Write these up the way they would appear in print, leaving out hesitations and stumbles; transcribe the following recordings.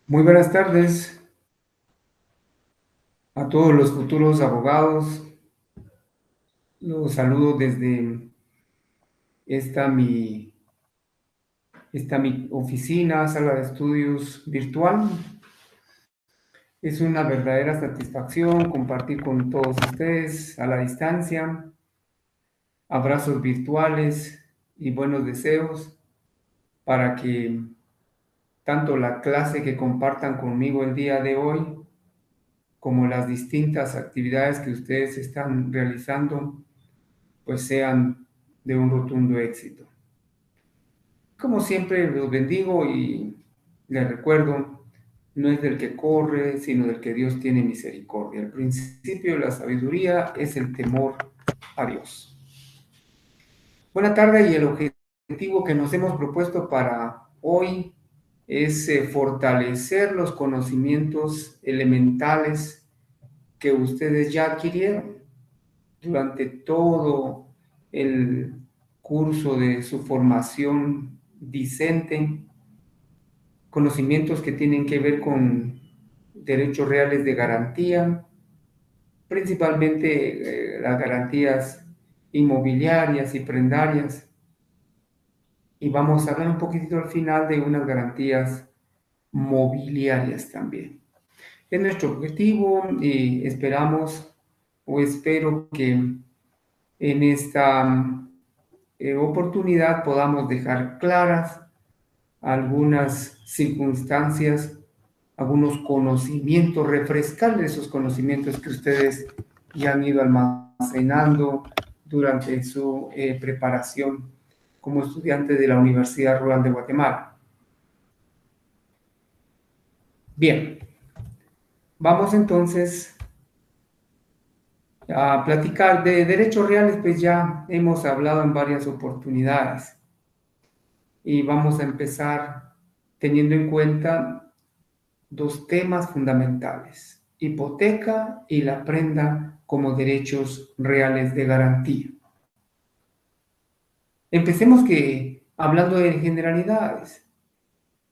Muy buenas tardes a todos los futuros abogados. Los saludo desde esta mi, esta mi oficina, sala de estudios virtual. Es una verdadera satisfacción compartir con todos ustedes a la distancia. Abrazos virtuales y buenos deseos para que tanto la clase que compartan conmigo el día de hoy como las distintas actividades que ustedes están realizando pues sean de un rotundo éxito. Como siempre los bendigo y les recuerdo, no es del que corre, sino del que Dios tiene misericordia. El principio de la sabiduría es el temor a Dios. Buena tarde, y el objetivo que nos hemos propuesto para hoy es fortalecer los conocimientos elementales que ustedes ya adquirieron durante todo el curso de su formación discente, conocimientos que tienen que ver con derechos reales de garantía, principalmente las garantías inmobiliarias y prendarias. Y vamos a hablar un poquitito al final de unas garantías mobiliarias también. Es nuestro objetivo y esperamos o espero que en esta oportunidad podamos dejar claras algunas circunstancias, algunos conocimientos, refrescarles esos conocimientos que ustedes ya han ido almacenando durante su preparación como estudiantes de la Universidad Rural de Guatemala. Bien, vamos entonces a platicar de derechos reales, pues ya hemos hablado en varias oportunidades. Y vamos a empezar teniendo en cuenta dos temas fundamentales: hipoteca y la prenda como derechos reales de garantía. Empecemos hablando de generalidades.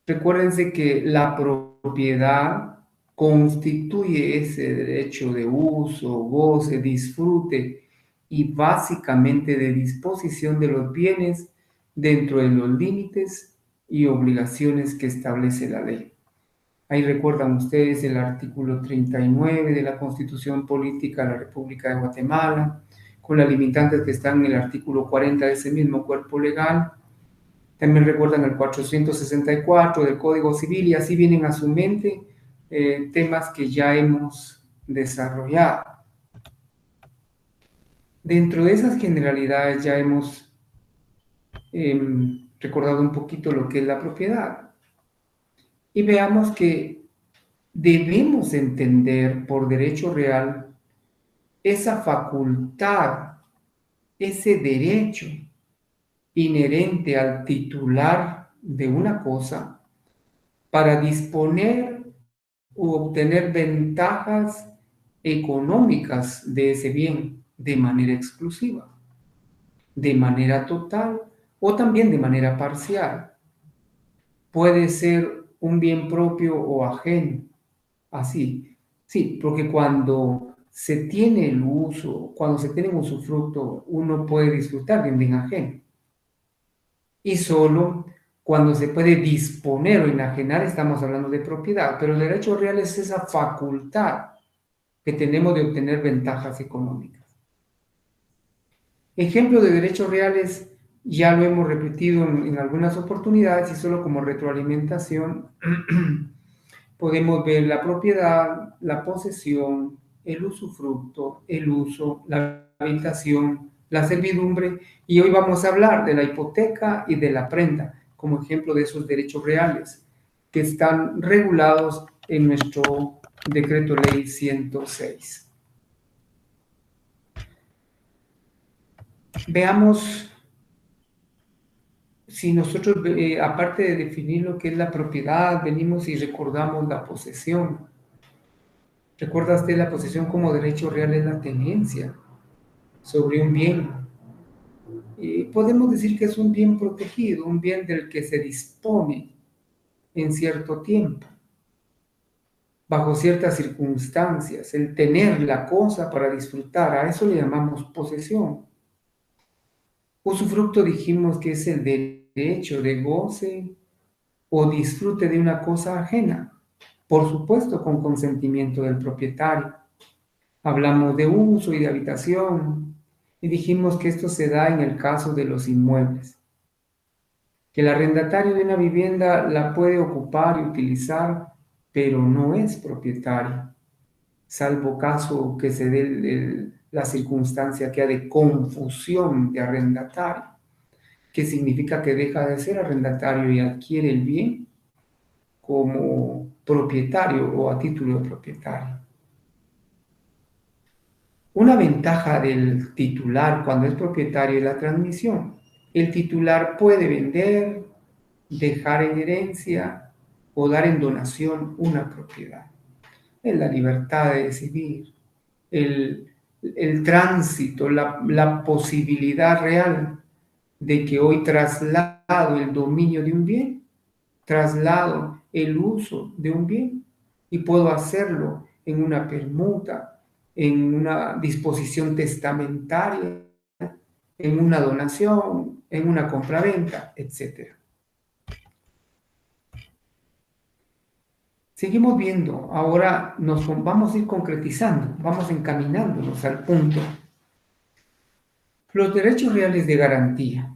Recuérdense que la propiedad constituye ese derecho de uso, goce, disfrute y básicamente de disposición de los bienes dentro de los límites y obligaciones que establece la ley. Ahí recuerdan ustedes el artículo 39 de la Constitución Política de la República de Guatemala, con las limitantes que están en el artículo 40 de ese mismo cuerpo legal. También recuerdan el 464 del Código Civil, y así vienen a su mente temas que ya hemos desarrollado. Dentro de esas generalidades ya hemos recordado un poquito lo que es la propiedad. Y veamos que debemos entender por derecho real esa facultad, ese derecho inherente al titular de una cosa para disponer u obtener ventajas económicas de ese bien de manera exclusiva, de manera total o también de manera parcial. Puede ser un bien propio o ajeno, así. Sí, porque cuando se tiene el uso, cuando se tiene un usufructo, uno puede disfrutar de un bien ajeno. Y solo cuando se puede disponer o enajenar estamos hablando de propiedad, pero el derecho real es esa facultad que tenemos de obtener ventajas económicas. Ejemplo de derechos reales, ya lo hemos repetido en algunas oportunidades, y solo como retroalimentación, podemos ver la propiedad, la posesión, el usufructo, el uso, la habitación, la servidumbre, y hoy vamos a hablar de la hipoteca y de la prenda como ejemplo de esos derechos reales que están regulados en nuestro Decreto Ley 106. Veamos si nosotros, aparte de definir lo que es la propiedad, venimos y recordamos la posesión. ¿Recuerda usted la posesión como derecho real? Es la tenencia sobre un bien. Y podemos decir que es un bien protegido, un bien del que se dispone en cierto tiempo. bajo ciertas circunstancias, el tener la cosa para disfrutar, a eso le llamamos posesión. Usufructo dijimos que es el derecho de goce o disfrute de una cosa ajena, por supuesto con consentimiento del propietario. Hablamos de uso y de habitación y dijimos que esto se da en el caso de los inmuebles, que el arrendatario de una vivienda la puede ocupar y utilizar, pero no es propietario, salvo caso que se dé la circunstancia que ha de confusión de arrendatario, que significa que deja de ser arrendatario y adquiere el bien como propietario o a título de propietario. Una ventaja del titular cuando es propietario es la transmisión. El titular puede vender, dejar en herencia o dar en donación una propiedad. Es la libertad de decidir, el tránsito, la posibilidad real de que hoy traslado el dominio de un bien, traslado el uso de un bien y puedo hacerlo en una permuta, en una disposición testamentaria, en una donación, en una compraventa, etc. Seguimos viendo, ahora vamos a ir concretizando, vamos encaminándonos al punto. Los derechos reales de garantía.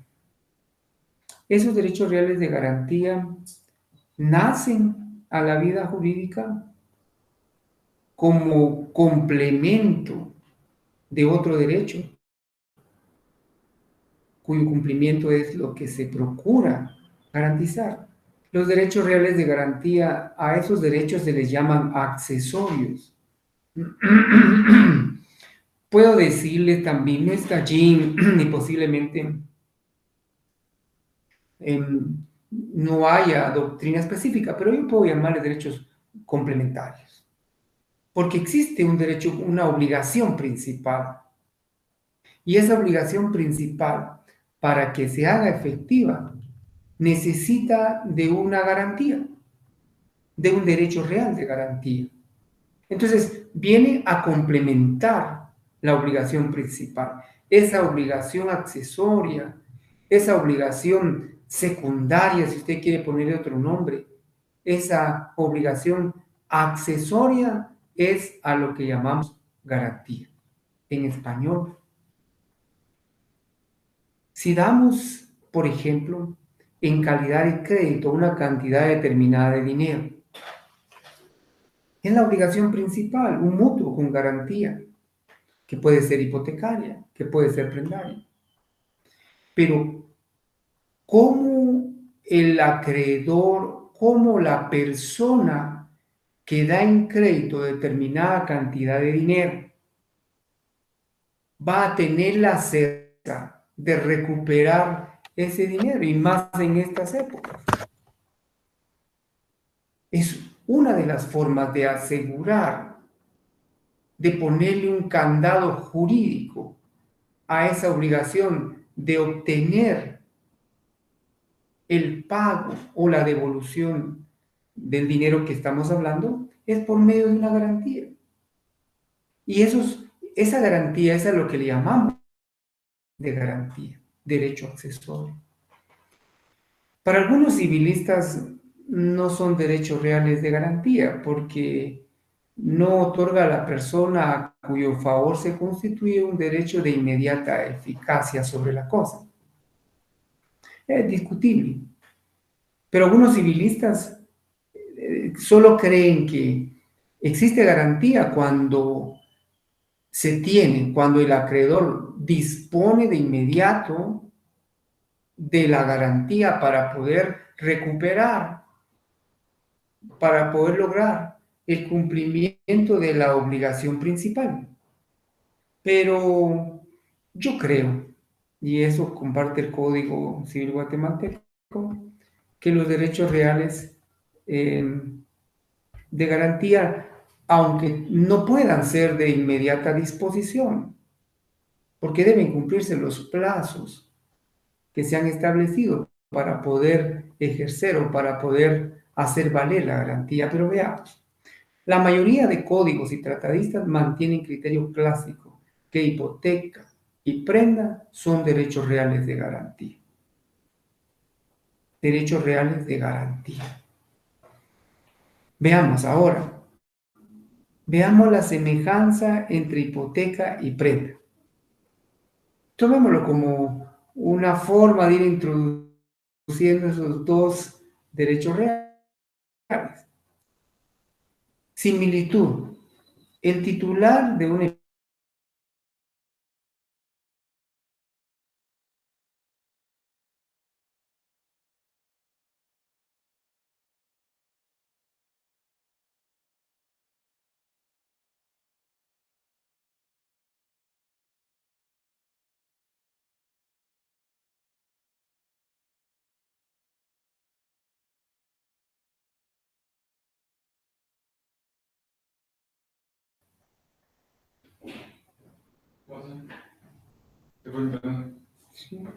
Esos derechos reales de garantía nacen a la vida jurídica como complemento de otro derecho, cuyo cumplimiento es lo que se procura garantizar. Los derechos reales de garantía, a esos derechos se les llaman accesorios. Puedo decirle también, no está allí, ni posiblemente no haya doctrina específica, pero yo puedo llamarle derechos complementarios. Porque existe un derecho, una obligación principal. Y esa obligación principal, para que se haga efectiva, necesita de una garantía, de un derecho real de garantía. Entonces, viene a complementar la obligación principal. Esa obligación accesoria, esa obligación secundaria, si usted quiere ponerle otro nombre, esa obligación accesoria es a lo que llamamos garantía en español. Si damos, por ejemplo, en calidad de crédito una cantidad determinada de dinero, es la obligación principal, un mutuo con garantía, que puede ser hipotecaria, que puede ser prendaria. Pero, ¿cómo el acreedor, cómo la persona que da en crédito determinada cantidad de dinero va a tener la certeza de recuperar ese dinero, y más en estas épocas? Es una de las formas de asegurar, de ponerle un candado jurídico a esa obligación de obtener el pago o la devolución del dinero que estamos hablando, es por medio de una garantía. Y esa garantía es a lo que le llamamos de garantía, derecho accesorio. Para algunos civilistas no son derechos reales de garantía porque no otorga a la persona a cuyo favor se constituye un derecho de inmediata eficacia sobre la cosa. Es discutible. Pero algunos civilistas solo creen que existe garantía cuando cuando el acreedor dispone de inmediato de la garantía para poder recuperar, para poder lograr el cumplimiento de la obligación principal. Pero yo creo, y eso comparte el Código Civil guatemalteco, que los derechos reales de garantía, aunque no puedan ser de inmediata disposición, porque deben cumplirse los plazos que se han establecido para poder ejercer o para poder hacer valer la garantía. Pero veamos, La mayoría de códigos y tratadistas mantienen criterio clásico que hipoteca y prenda son derechos reales de garantía. Derechos reales de garantía. Veamos ahora. Veamos la semejanza entre hipoteca y prenda. Tomémoslo como una forma de ir introduciendo esos dos derechos reales. Similitud. El titular de una sí.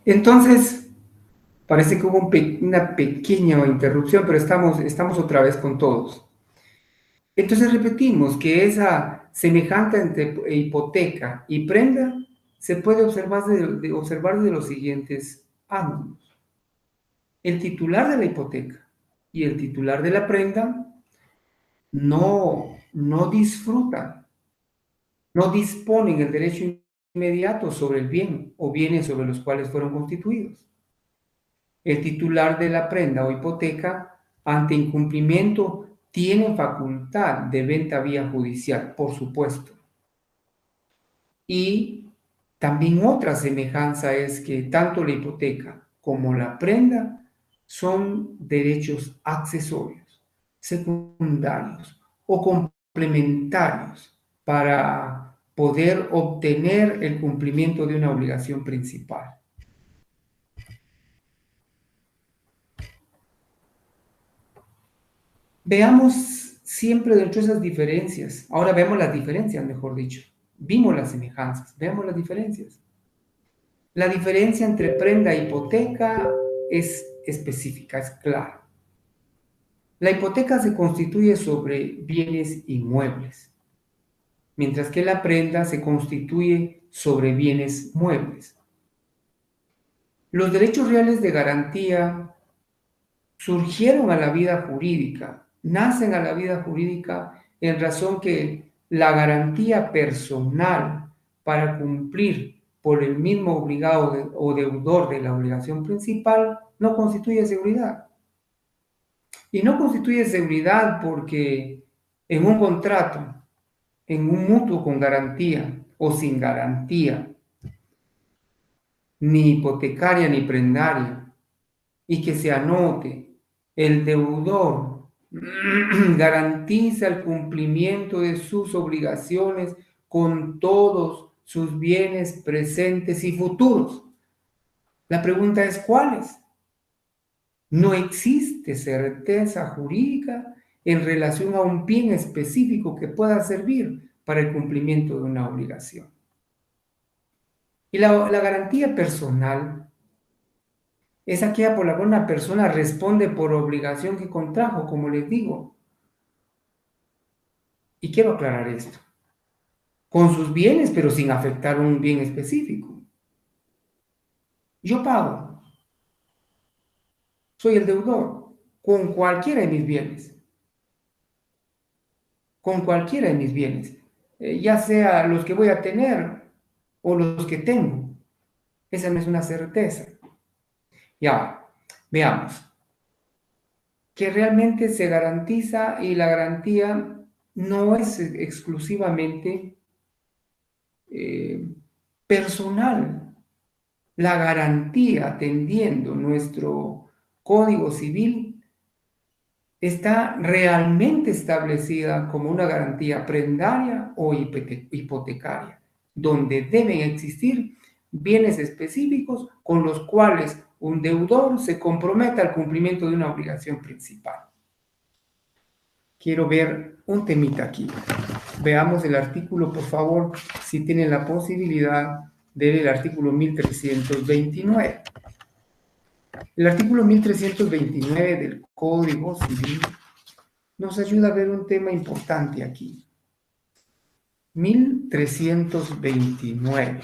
Entonces, parece que hubo una pequeña interrupción, pero estamos otra vez con todos. Entonces repetimos que esa semejanza entre hipoteca y prenda se puede observar de los siguientes ángulos. El titular de la hipoteca y el titular de la prenda no disfrutan, no disponen el derecho inmediato sobre el bien o bienes sobre los cuales fueron constituidos. El titular de la prenda o hipoteca, ante incumplimiento, tiene facultad de venta vía judicial, por supuesto. Y también otra semejanza es que tanto la hipoteca como la prenda son derechos accesorios, secundarios o complementarios para poder obtener el cumplimiento de una obligación principal. Veamos siempre dentro de esas diferencias. Ahora vemos las diferencias, mejor dicho. Vimos las semejanzas, veamos las diferencias. La diferencia entre prenda e hipoteca es específica, es clara. La hipoteca se constituye sobre bienes inmuebles, mientras que la prenda se constituye sobre bienes muebles. Los derechos reales de garantía surgieron a la vida jurídica, nacen a la vida jurídica en razón que la garantía personal para cumplir por el mismo obligado o deudor de la obligación principal no constituye seguridad. Y no constituye seguridad porque en un contrato, en un mutuo con garantía o sin garantía, ni hipotecaria ni prendaria, y que se anote, el deudor garantiza el cumplimiento de sus obligaciones con todos sus bienes presentes y futuros. La pregunta es, ¿cuáles? No existe certeza jurídica en relación a un bien específico que pueda servir para el cumplimiento de una obligación. Y la garantía personal Es aquella por la cual una persona responde por obligación que contrajo, como les digo. Y quiero aclarar esto. Con sus bienes, pero sin afectar un bien específico. Yo pago, soy el deudor, con cualquiera de mis bienes, con cualquiera de mis bienes, ya sea los que voy a tener o los que tengo. Esa no es una certeza. Ya, veamos, que realmente se garantiza y la garantía no es exclusivamente eh, personal. La garantía, atendiendo nuestro Código Civil, está realmente establecida como una garantía prendaria o hipotecaria, donde deben existir bienes específicos con los cuales un deudor se comprometa al cumplimiento de una obligación principal. Quiero ver un temita aquí. Veamos el artículo, por favor, si tienen la posibilidad de ver el artículo 1329. El artículo 1329 del Código Civil nos ayuda a ver un tema importante aquí. 1329.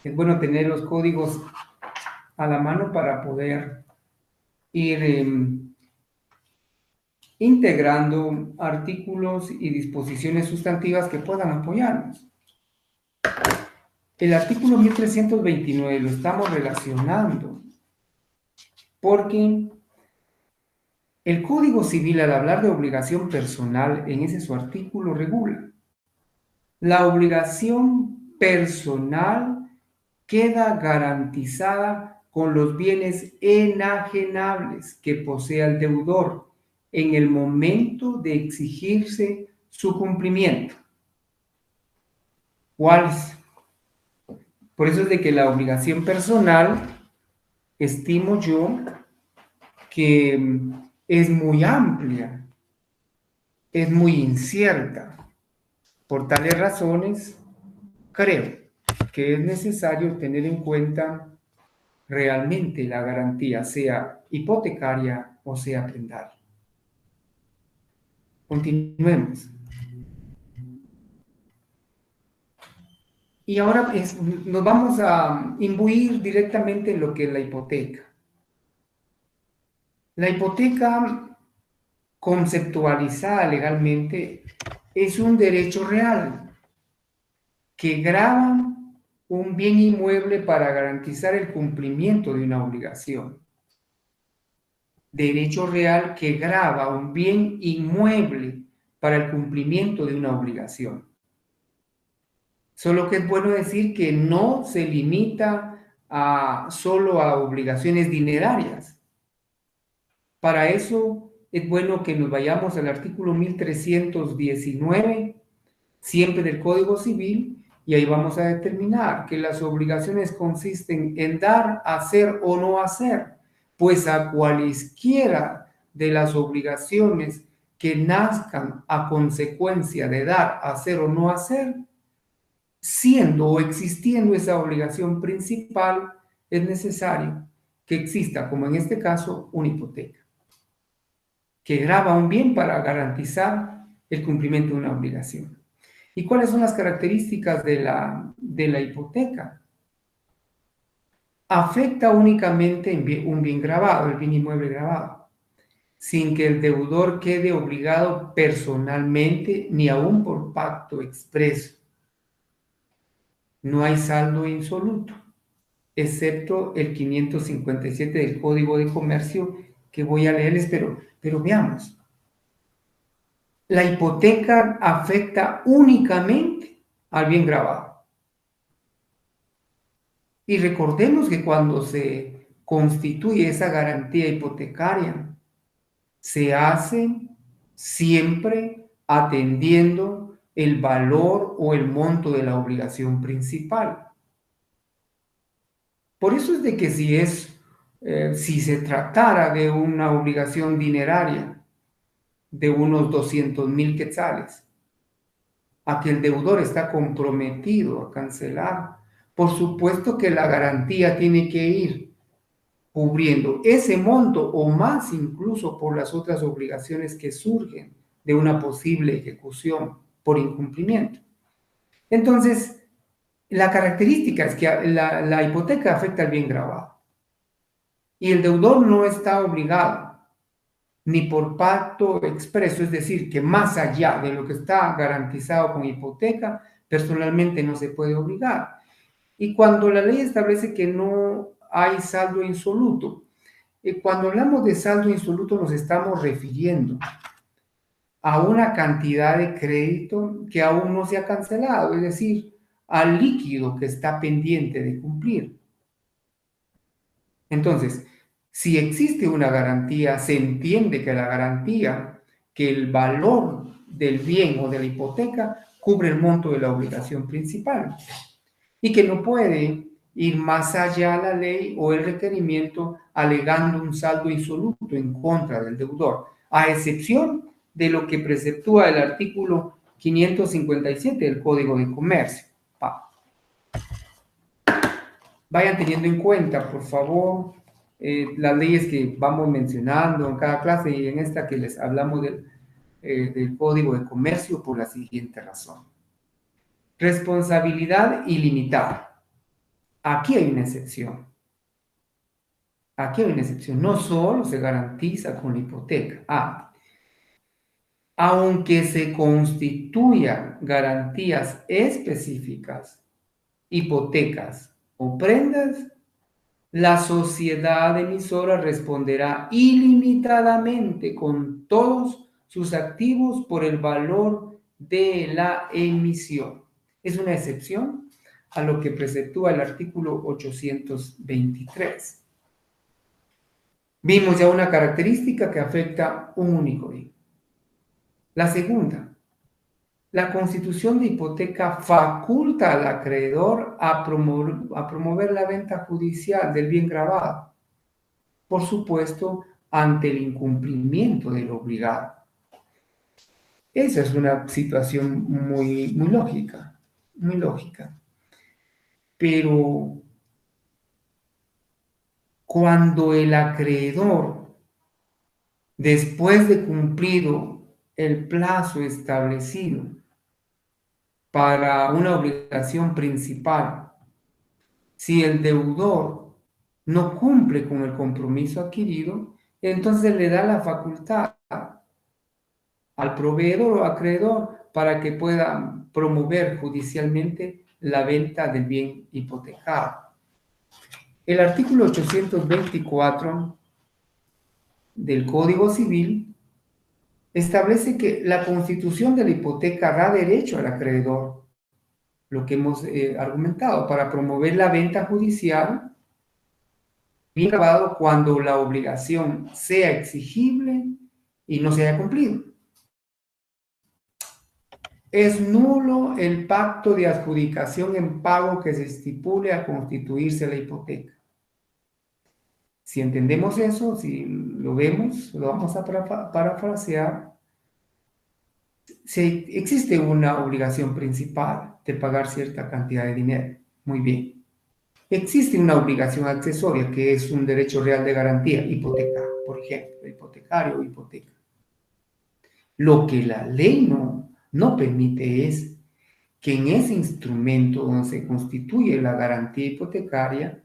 Es bueno tener los códigos a la mano para poder ir integrando artículos y disposiciones sustantivas que puedan apoyarnos. El artículo 1329 lo estamos relacionando porque el Código Civil, al hablar de obligación personal, en ese su artículo regula. La obligación personal queda garantizada con los bienes enajenables que posea el deudor en el momento de exigirse su cumplimiento. ¿Cuáles? Por eso es de que la obligación personal, estimo yo, que es muy amplia, es muy incierta. Por tales razones, creo que es necesario tener en cuenta realmente la garantía, sea hipotecaria o sea prendaria. Continuemos. Y ahora nos vamos a imbuir directamente en lo que es la hipoteca. La hipoteca, conceptualizada legalmente, es un derecho real que grava un bien inmueble para garantizar el cumplimiento de una obligación. Derecho real que grava un bien inmueble para el cumplimiento de una obligación. Solo que es bueno decir que no se limita solo a obligaciones dinerarias. Para eso es bueno que nos vayamos al artículo 1319, siempre del Código Civil, y ahí vamos a determinar que las obligaciones consisten en dar, hacer o no hacer, pues a cualesquiera de las obligaciones que nazcan a consecuencia de dar, hacer o no hacer, siendo o existiendo esa obligación principal, es necesario que exista, como en este caso, una hipoteca, que grava un bien para garantizar el cumplimiento de una obligación. ¿Y cuáles son las características de la hipoteca? Afecta únicamente un bien grabado, el bien inmueble grabado, sin que el deudor quede obligado personalmente ni aún por pacto expreso. No hay saldo insoluto, excepto el 557 del Código de Comercio que voy a leerles, pero veamos. La hipoteca afecta únicamente al bien grabado. Y recordemos que cuando se constituye esa garantía hipotecaria, se hace siempre atendiendo el valor o el monto de la obligación principal. Por eso es de que si se tratara de una obligación dineraria de unos 200,000 quetzales, a que el deudor está comprometido a cancelar, por supuesto que la garantía tiene que ir cubriendo ese monto o más incluso por las otras obligaciones que surgen de una posible ejecución por incumplimiento. Entonces, la característica es que la hipoteca afecta al bien grabado y el deudor no está obligado ni por pacto expreso, es decir, que más allá de lo que está garantizado con hipoteca, personalmente no se puede obligar. Y cuando la ley establece que no hay saldo insoluto, cuando hablamos de saldo insoluto nos estamos refiriendo a una cantidad de crédito que aún no se ha cancelado, es decir, al líquido que está pendiente de cumplir. Entonces, si existe una garantía, se entiende que la garantía, que el valor del bien o de la hipoteca cubre el monto de la obligación principal y que no puede ir más allá la ley o el requerimiento alegando un saldo insoluto en contra del deudor, a excepción de lo que preceptúa el artículo 557 del Código de Comercio. Vayan teniendo en cuenta, por favor, las leyes que vamos mencionando en cada clase y en esta que les hablamos del Código de Comercio por la siguiente razón. Responsabilidad ilimitada. Aquí hay una excepción. Aquí hay una excepción. No solo se garantiza con la hipoteca. Aunque se constituyan garantías específicas, hipotecas o prendas, la sociedad emisora responderá ilimitadamente con todos sus activos por el valor de la emisión. Es una excepción a lo que preceptúa el artículo 823. Vimos ya una característica que afecta un único bien. La segunda, la constitución de hipoteca faculta al acreedor a promover la venta judicial del bien grabado, por supuesto, ante el incumplimiento del obligado. Esa es una situación muy, muy lógica, muy lógica. Pero cuando el acreedor, después de cumplido el plazo establecido para una obligación principal, si el deudor no cumple con el compromiso adquirido, entonces le da la facultad al proveedor o acreedor para que pueda promover judicialmente la venta del bien hipotecado. El artículo 824 del Código Civil establece que la constitución de la hipoteca da derecho al acreedor, lo que hemos argumentado, para promover la venta judicial bien grabado cuando la obligación sea exigible y no se haya cumplido. Es nulo el pacto de adjudicación en pago que se estipule a constituirse la hipoteca. Si entendemos eso, si lo vemos, lo vamos a parafrasear. Si existe una obligación principal de pagar cierta cantidad de dinero, muy bien. Existe una obligación accesoria que es un derecho real de garantía, hipoteca, por ejemplo, hipotecario o hipoteca. Lo que la ley no permite es que en ese instrumento donde se constituye la garantía hipotecaria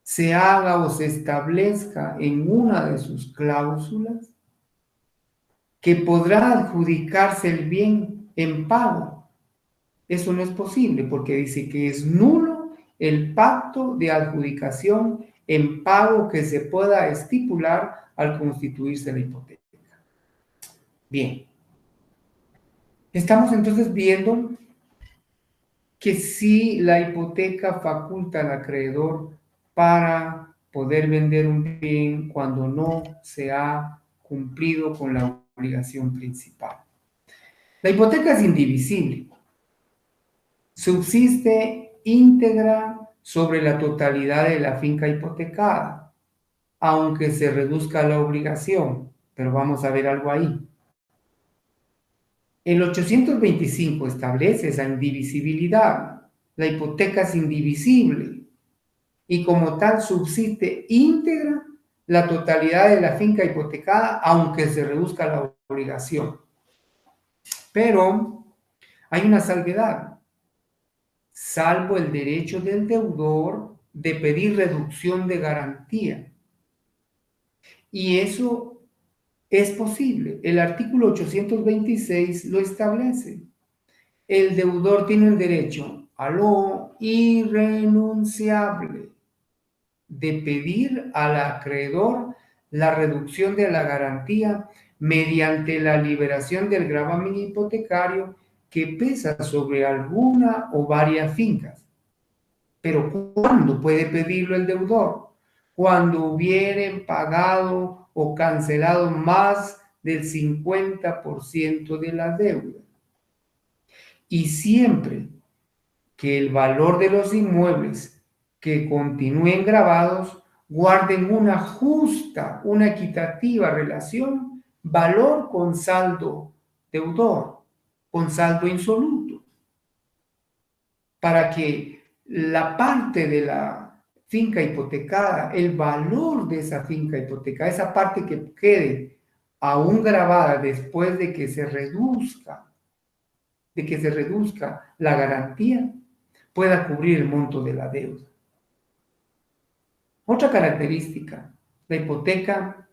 se haga o se establezca en una de sus cláusulas que podrá adjudicarse el bien en pago. Eso no es posible porque dice que es nulo el pacto de adjudicación en pago que se pueda estipular al constituirse la hipoteca. Bien. Estamos entonces viendo que si la hipoteca faculta al acreedor para poder vender un bien cuando no se ha cumplido con la obligación principal. La hipoteca es indivisible. Subsiste íntegra sobre la totalidad de la finca hipotecada, aunque se reduzca la obligación, pero vamos a ver algo ahí. El 825 establece esa indivisibilidad. La hipoteca es indivisible y como tal subsiste íntegra la totalidad de la finca hipotecada, aunque se reduzca la obligación. Pero hay una salvedad, salvo el derecho del deudor de pedir reducción de garantía. Y eso es posible. El artículo 826 lo establece. El deudor tiene el derecho a lo irrenunciable de pedir al acreedor la reducción de la garantía mediante la liberación del gravamen hipotecario que pesa sobre alguna o varias fincas. Pero ¿cuándo puede pedirlo el deudor? Cuando hubieren pagado o cancelado más del 50% de la deuda. Y siempre que el valor de los inmuebles que continúen grabados guarden una justa, una equitativa relación valor con saldo deudor, con saldo insoluto, para que la parte de la finca hipotecada, el valor de esa finca hipotecada, esa parte que quede aún grabada después de que se reduzca la garantía, pueda cubrir el monto de la deuda. Otra característica, la hipoteca,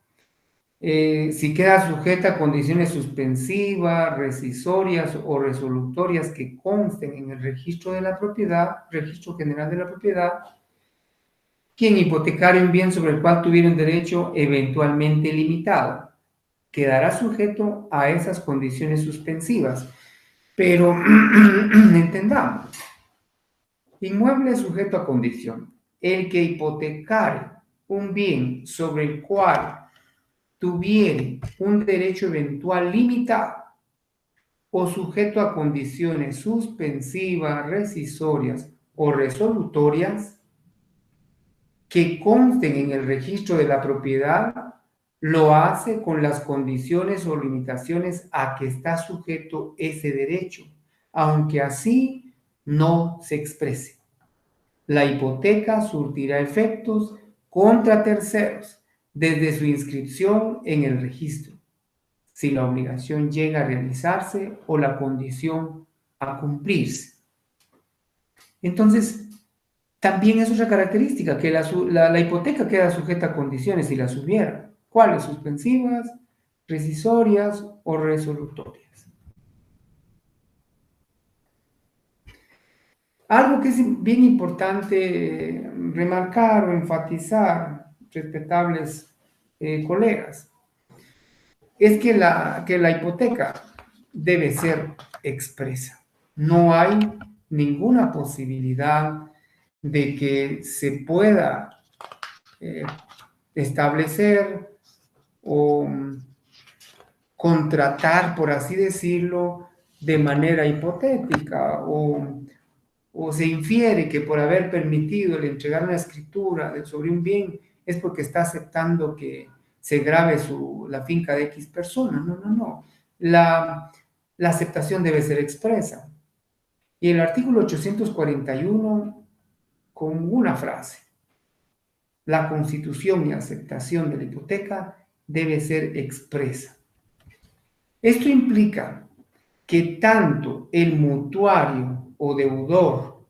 si queda sujeta a condiciones suspensivas, rescisorias o resolutorias que consten en el registro de la propiedad, registro general de la propiedad, quien hipotecaria un bien sobre el cual tuviera un derecho eventualmente limitado, quedará sujeto a esas condiciones suspensivas. Pero entendamos, inmueble sujeto a condición. El que hipotecare un bien sobre el cual tuviere un derecho eventual limitado o sujeto a condiciones suspensivas, rescisorias o resolutorias que consten en el registro de la propiedad, lo hace con las condiciones o limitaciones a que está sujeto ese derecho, aunque así no se exprese. La hipoteca surtirá efectos contra terceros desde su inscripción en el registro, si la obligación llega a realizarse o la condición a cumplirse. Entonces, también es otra característica, que la hipoteca queda sujeta a condiciones si las hubiera. ¿Cuáles? Suspensivas, rescisorias o resolutorias. Algo que es bien importante remarcar o enfatizar, respetables colegas, es que la hipoteca debe ser expresa. No hay ninguna posibilidad de que se pueda establecer o contratar, por así decirlo, de manera hipotética o se infiere que por haber permitido el entregar una escritura sobre un bien es porque está aceptando que se grave la finca de X persona. No, no, no. La aceptación debe ser expresa. Y el artículo 841, con una frase, la constitución y aceptación de la hipoteca debe ser expresa. Esto implica que tanto el mutuario o deudor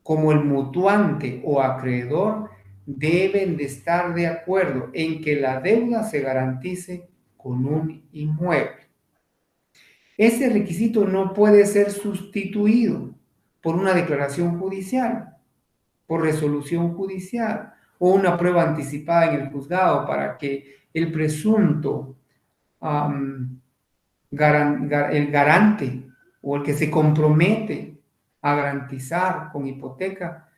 como el mutuante o acreedor deben de estar de acuerdo en que la deuda se garantice con un inmueble. Ese requisito no puede ser sustituido por una declaración judicial, por resolución judicial o una prueba anticipada en el juzgado para que el presunto el garante o el que se compromete a garantizar con hipoteca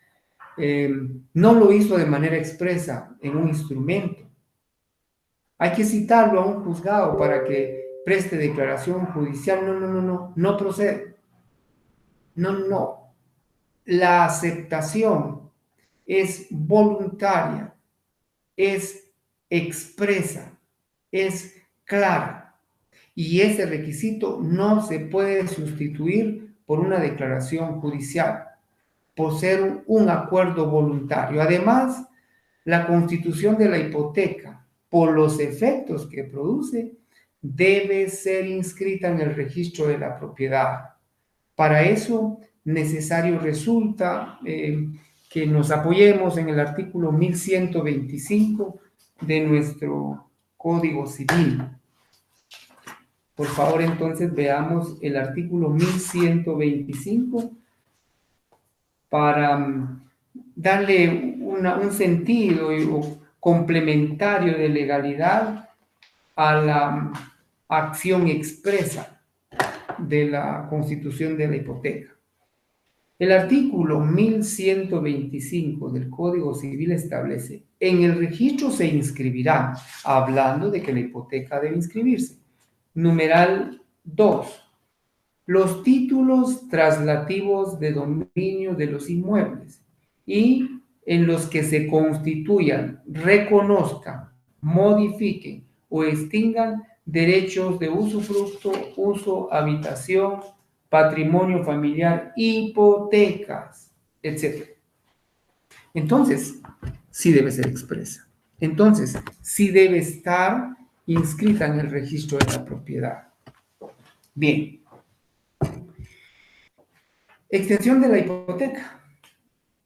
no lo hizo de manera expresa en un instrumento. Hay que citarlo a un juzgado para que preste declaración judicial. No, no, no, no, no procede. No, no. La aceptación es voluntaria, es expresa, es clara. Y ese requisito no se puede sustituir por una declaración judicial, por ser un acuerdo voluntario. Además, la constitución de la hipoteca, por los efectos que produce, debe ser inscrita en el registro de la propiedad. Para eso, necesario resulta que nos apoyemos en el artículo 1125 de nuestro Código Civil. Por favor, entonces veamos el artículo 1125 para darle un sentido complementario de legalidad a la acción expresa de la constitución de la hipoteca. El artículo 1125 del Código Civil establece: en el registro se inscribirán, hablando de que la hipoteca debe inscribirse. Numeral 2. Los títulos traslativos de dominio de los inmuebles y en los que se constituyan, reconozcan, modifiquen o extingan derechos de usufructo, uso, habitación, patrimonio familiar, hipotecas, etc. Entonces, sí debe ser expresa. Entonces, sí debe estar inscrita en el registro de la propiedad. Bien. Extensión de la hipoteca.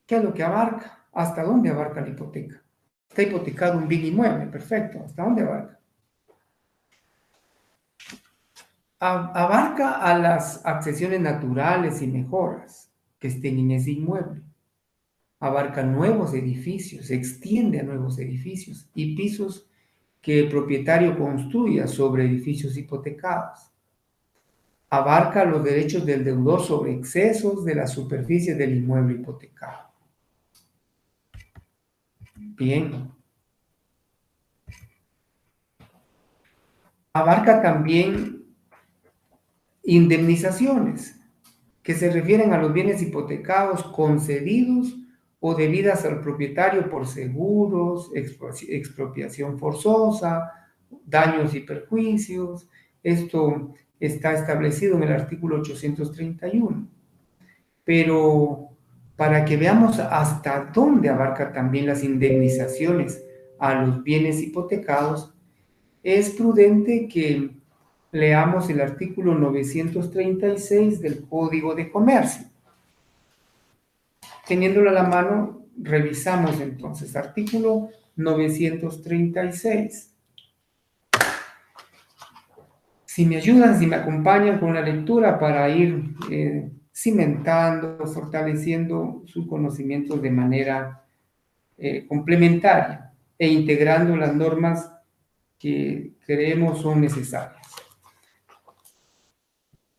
¿Qué es lo que abarca? ¿Hasta dónde abarca la hipoteca? Está hipotecado un bien inmueble, perfecto. ¿Hasta dónde abarca? Abarca a las accesiones naturales y mejoras que estén en ese inmueble. Abarca nuevos edificios, se extiende a nuevos edificios y pisos que el propietario construya sobre edificios hipotecados. Abarca los derechos del deudor sobre excesos de la superficie del inmueble hipotecado. Bien. Abarca también indemnizaciones que se refieren a los bienes hipotecados concedidos o debidas al propietario por seguros, expropiación forzosa, daños y perjuicios. Esto está establecido en el artículo 831. Pero para que veamos hasta dónde abarca también las indemnizaciones a los bienes hipotecados, es prudente que leamos el artículo 936 del Código de Comercio. Teniéndolo a la mano, revisamos entonces artículo 936. Si me ayudan, si me acompañan con la lectura para ir cimentando, fortaleciendo sus conocimientos de manera complementaria e integrando las normas que creemos son necesarias.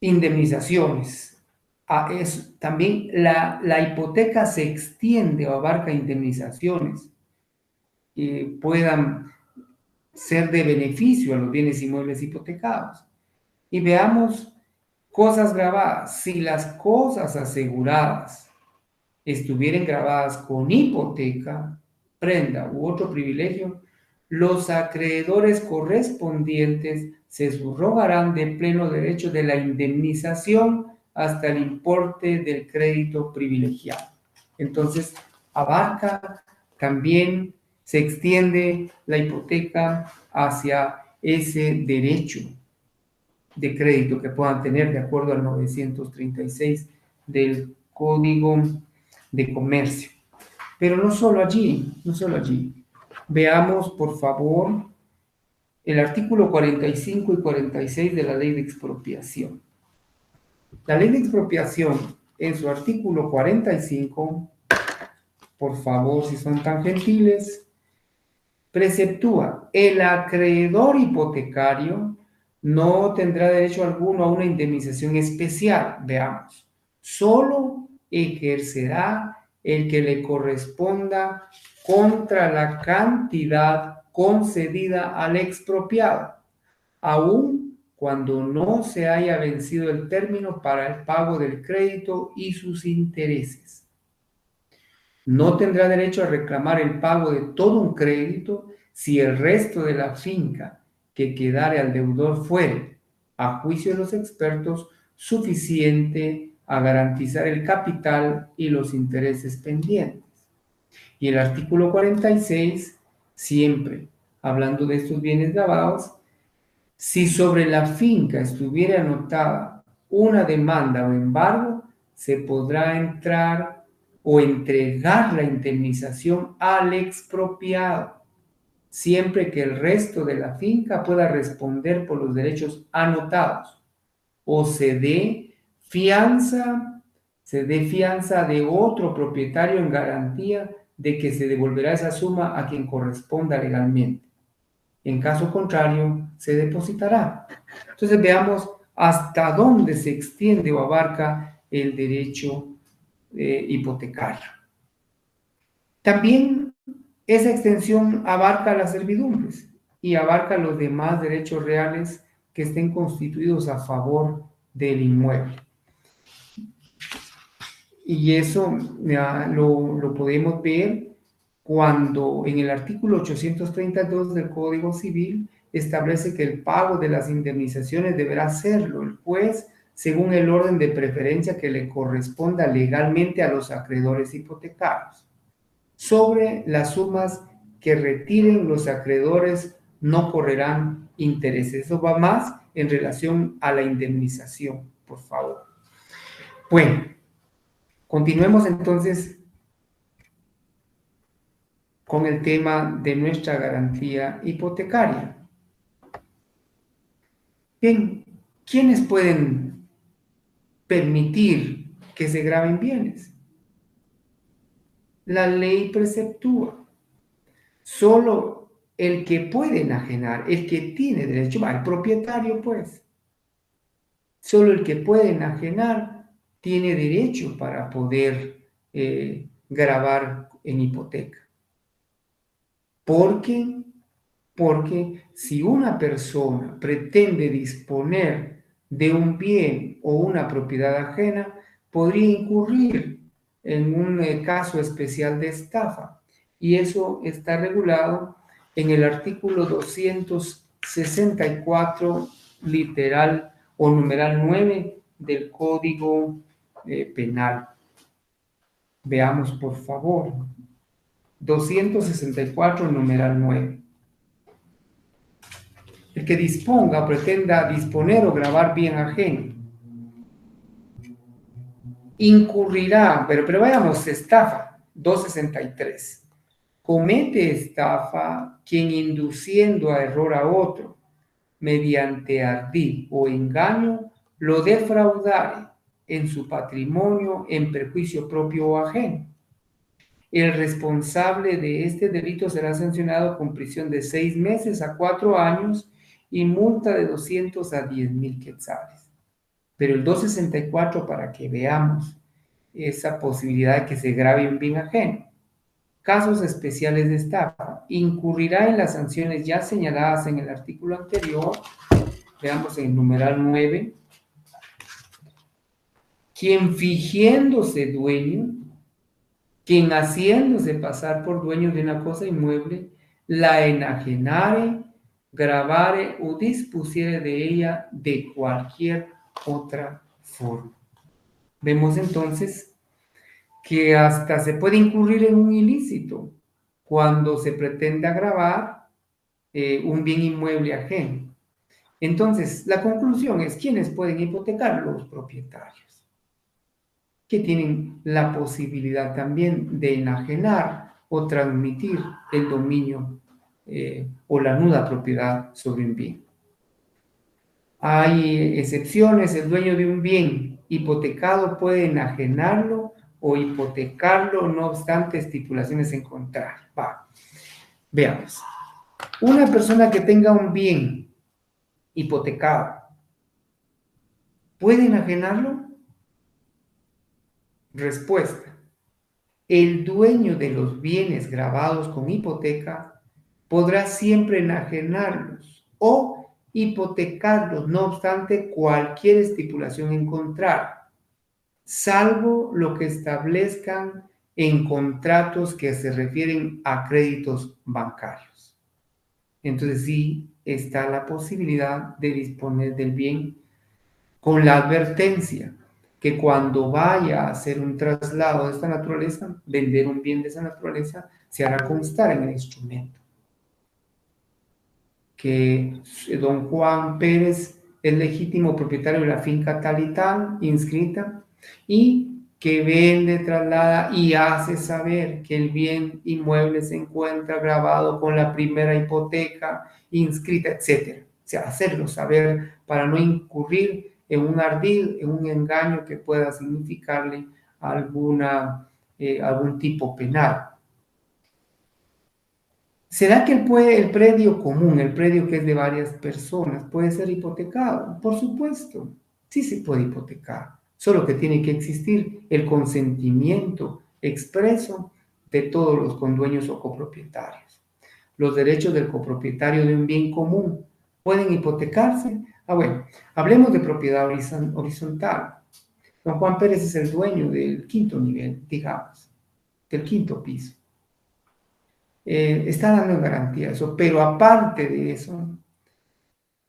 Indemnizaciones. También la hipoteca se extiende o abarca indemnizaciones que puedan ser de beneficio a los bienes inmuebles hipotecados. Y veamos cosas grabadas. Si las cosas aseguradas estuvieran grabadas con hipoteca, prenda u otro privilegio, los acreedores correspondientes se subrogarán de pleno derecho de la indemnización hasta el importe del crédito privilegiado. Entonces, abarca también, se extiende la hipoteca hacia ese derecho de crédito que puedan tener de acuerdo al 936 del Código de Comercio. Pero no solo allí, no solo allí. Veamos, por favor, el artículo 45 y 46 de la Ley de Expropiación. La Ley de Expropiación, en su artículo 45, por favor, si son tan gentiles, preceptúa: el acreedor hipotecario no tendrá derecho alguno a una indemnización especial. Veamos, solo ejercerá el que le corresponda contra la cantidad concedida al expropiado, aun cuando no se haya vencido el término para el pago del crédito y sus intereses. No tendrá derecho a reclamar el pago de todo un crédito si el resto de la finca que quedare al deudor fuere, a juicio de los expertos, suficiente a garantizar el capital y los intereses pendientes. Y el artículo 46, siempre hablando de estos bienes grabados, si sobre la finca estuviera anotada una demanda o embargo, se podrá entrar o entregar la indemnización al expropiado, siempre que el resto de la finca pueda responder por los derechos anotados o se dé fianza de otro propietario en garantía de que se devolverá esa suma a quien corresponda legalmente. En caso contrario, se depositará. Entonces veamos hasta dónde se extiende o abarca el derecho hipotecario. También esa extensión abarca las servidumbres y abarca los demás derechos reales que estén constituidos a favor del inmueble. Y eso lo podemos ver cuando en el artículo 832 del Código Civil establece que el pago de las indemnizaciones deberá hacerlo el juez según el orden de preferencia que le corresponda legalmente a los acreedores hipotecarios. Sobre las sumas que retiren los acreedores no correrán intereses. Eso va más en relación a la indemnización, por favor. Bueno, continuemos entonces con el tema de nuestra garantía hipotecaria. Bien, ¿quiénes pueden permitir que se graben bienes? La ley preceptúa. Solo el que puede enajenar, el que tiene derecho, el propietario pues, solo el que puede enajenar tiene derecho para poder grabar en hipoteca. ¿Por qué? Porque si una persona pretende disponer de un bien o una propiedad ajena, podría incurrir en un caso especial de estafa. Y eso está regulado en el artículo 264, literal o numeral 9 del Código Penal. Veamos, por favor. 264, numeral 9. El que disponga o pretenda disponer o grabar bien ajeno incurrirá, pero vayamos, estafa, 263. Comete estafa quien induciendo a error a otro, mediante ardid o engaño, lo defraudare en su patrimonio en perjuicio propio o ajeno. El responsable de este delito será sancionado con prisión de 6 meses a 4 años y multa de 200 a 10,000 quetzales. Pero el 264, para que veamos esa posibilidad de que se grabe un bien ajeno. Casos especiales de estafa. Incurrirá en las sanciones ya señaladas en el artículo anterior. Veamos en el numeral 9. Quien fingiéndose dueño, quien haciéndose pasar por dueño de una cosa inmueble, la enajenare, grabare o dispusiere de ella de cualquier otra forma. Vemos entonces que hasta se puede incurrir en un ilícito cuando se pretende gravar un bien inmueble ajeno. Entonces, la conclusión es, ¿quiénes pueden hipotecar? Los propietarios, que tienen la posibilidad también de enajenar o transmitir el dominio o la nuda propiedad sobre un bien. Hay excepciones, el dueño de un bien hipotecado puede enajenarlo o hipotecarlo, no obstante estipulaciones en contrario. Veamos. Una persona que tenga un bien hipotecado, ¿puede enajenarlo? Respuesta. El dueño de los bienes grabados con hipoteca podrá siempre enajenarlos o hipotecarlos, no obstante cualquier estipulación en contrario, salvo lo que establezcan en contratos que se refieren a créditos bancarios. Entonces sí está la posibilidad de disponer del bien con la advertencia que cuando vaya a hacer un traslado de esta naturaleza, vender un bien de esa naturaleza, se hará constar en el instrumento que don Juan Pérez es legítimo propietario de la finca tal y tal, inscrita, y que vende, traslada y hace saber que el bien inmueble se encuentra grabado con la primera hipoteca inscrita, etc. O sea, hacerlo saber para no incurrir en un ardid, en un engaño que pueda significarle algún tipo penal. ¿Será que el predio común, el predio que es de varias personas, puede ser hipotecado? Por supuesto, sí se puede hipotecar, solo que tiene que existir el consentimiento expreso de todos los condueños o copropietarios. Los derechos del copropietario de un bien común pueden hipotecarse. Bueno, hablemos de propiedad horizontal. Don Juan Pérez es el dueño del quinto nivel, digamos, del quinto piso. Está dando garantía eso, pero aparte de eso,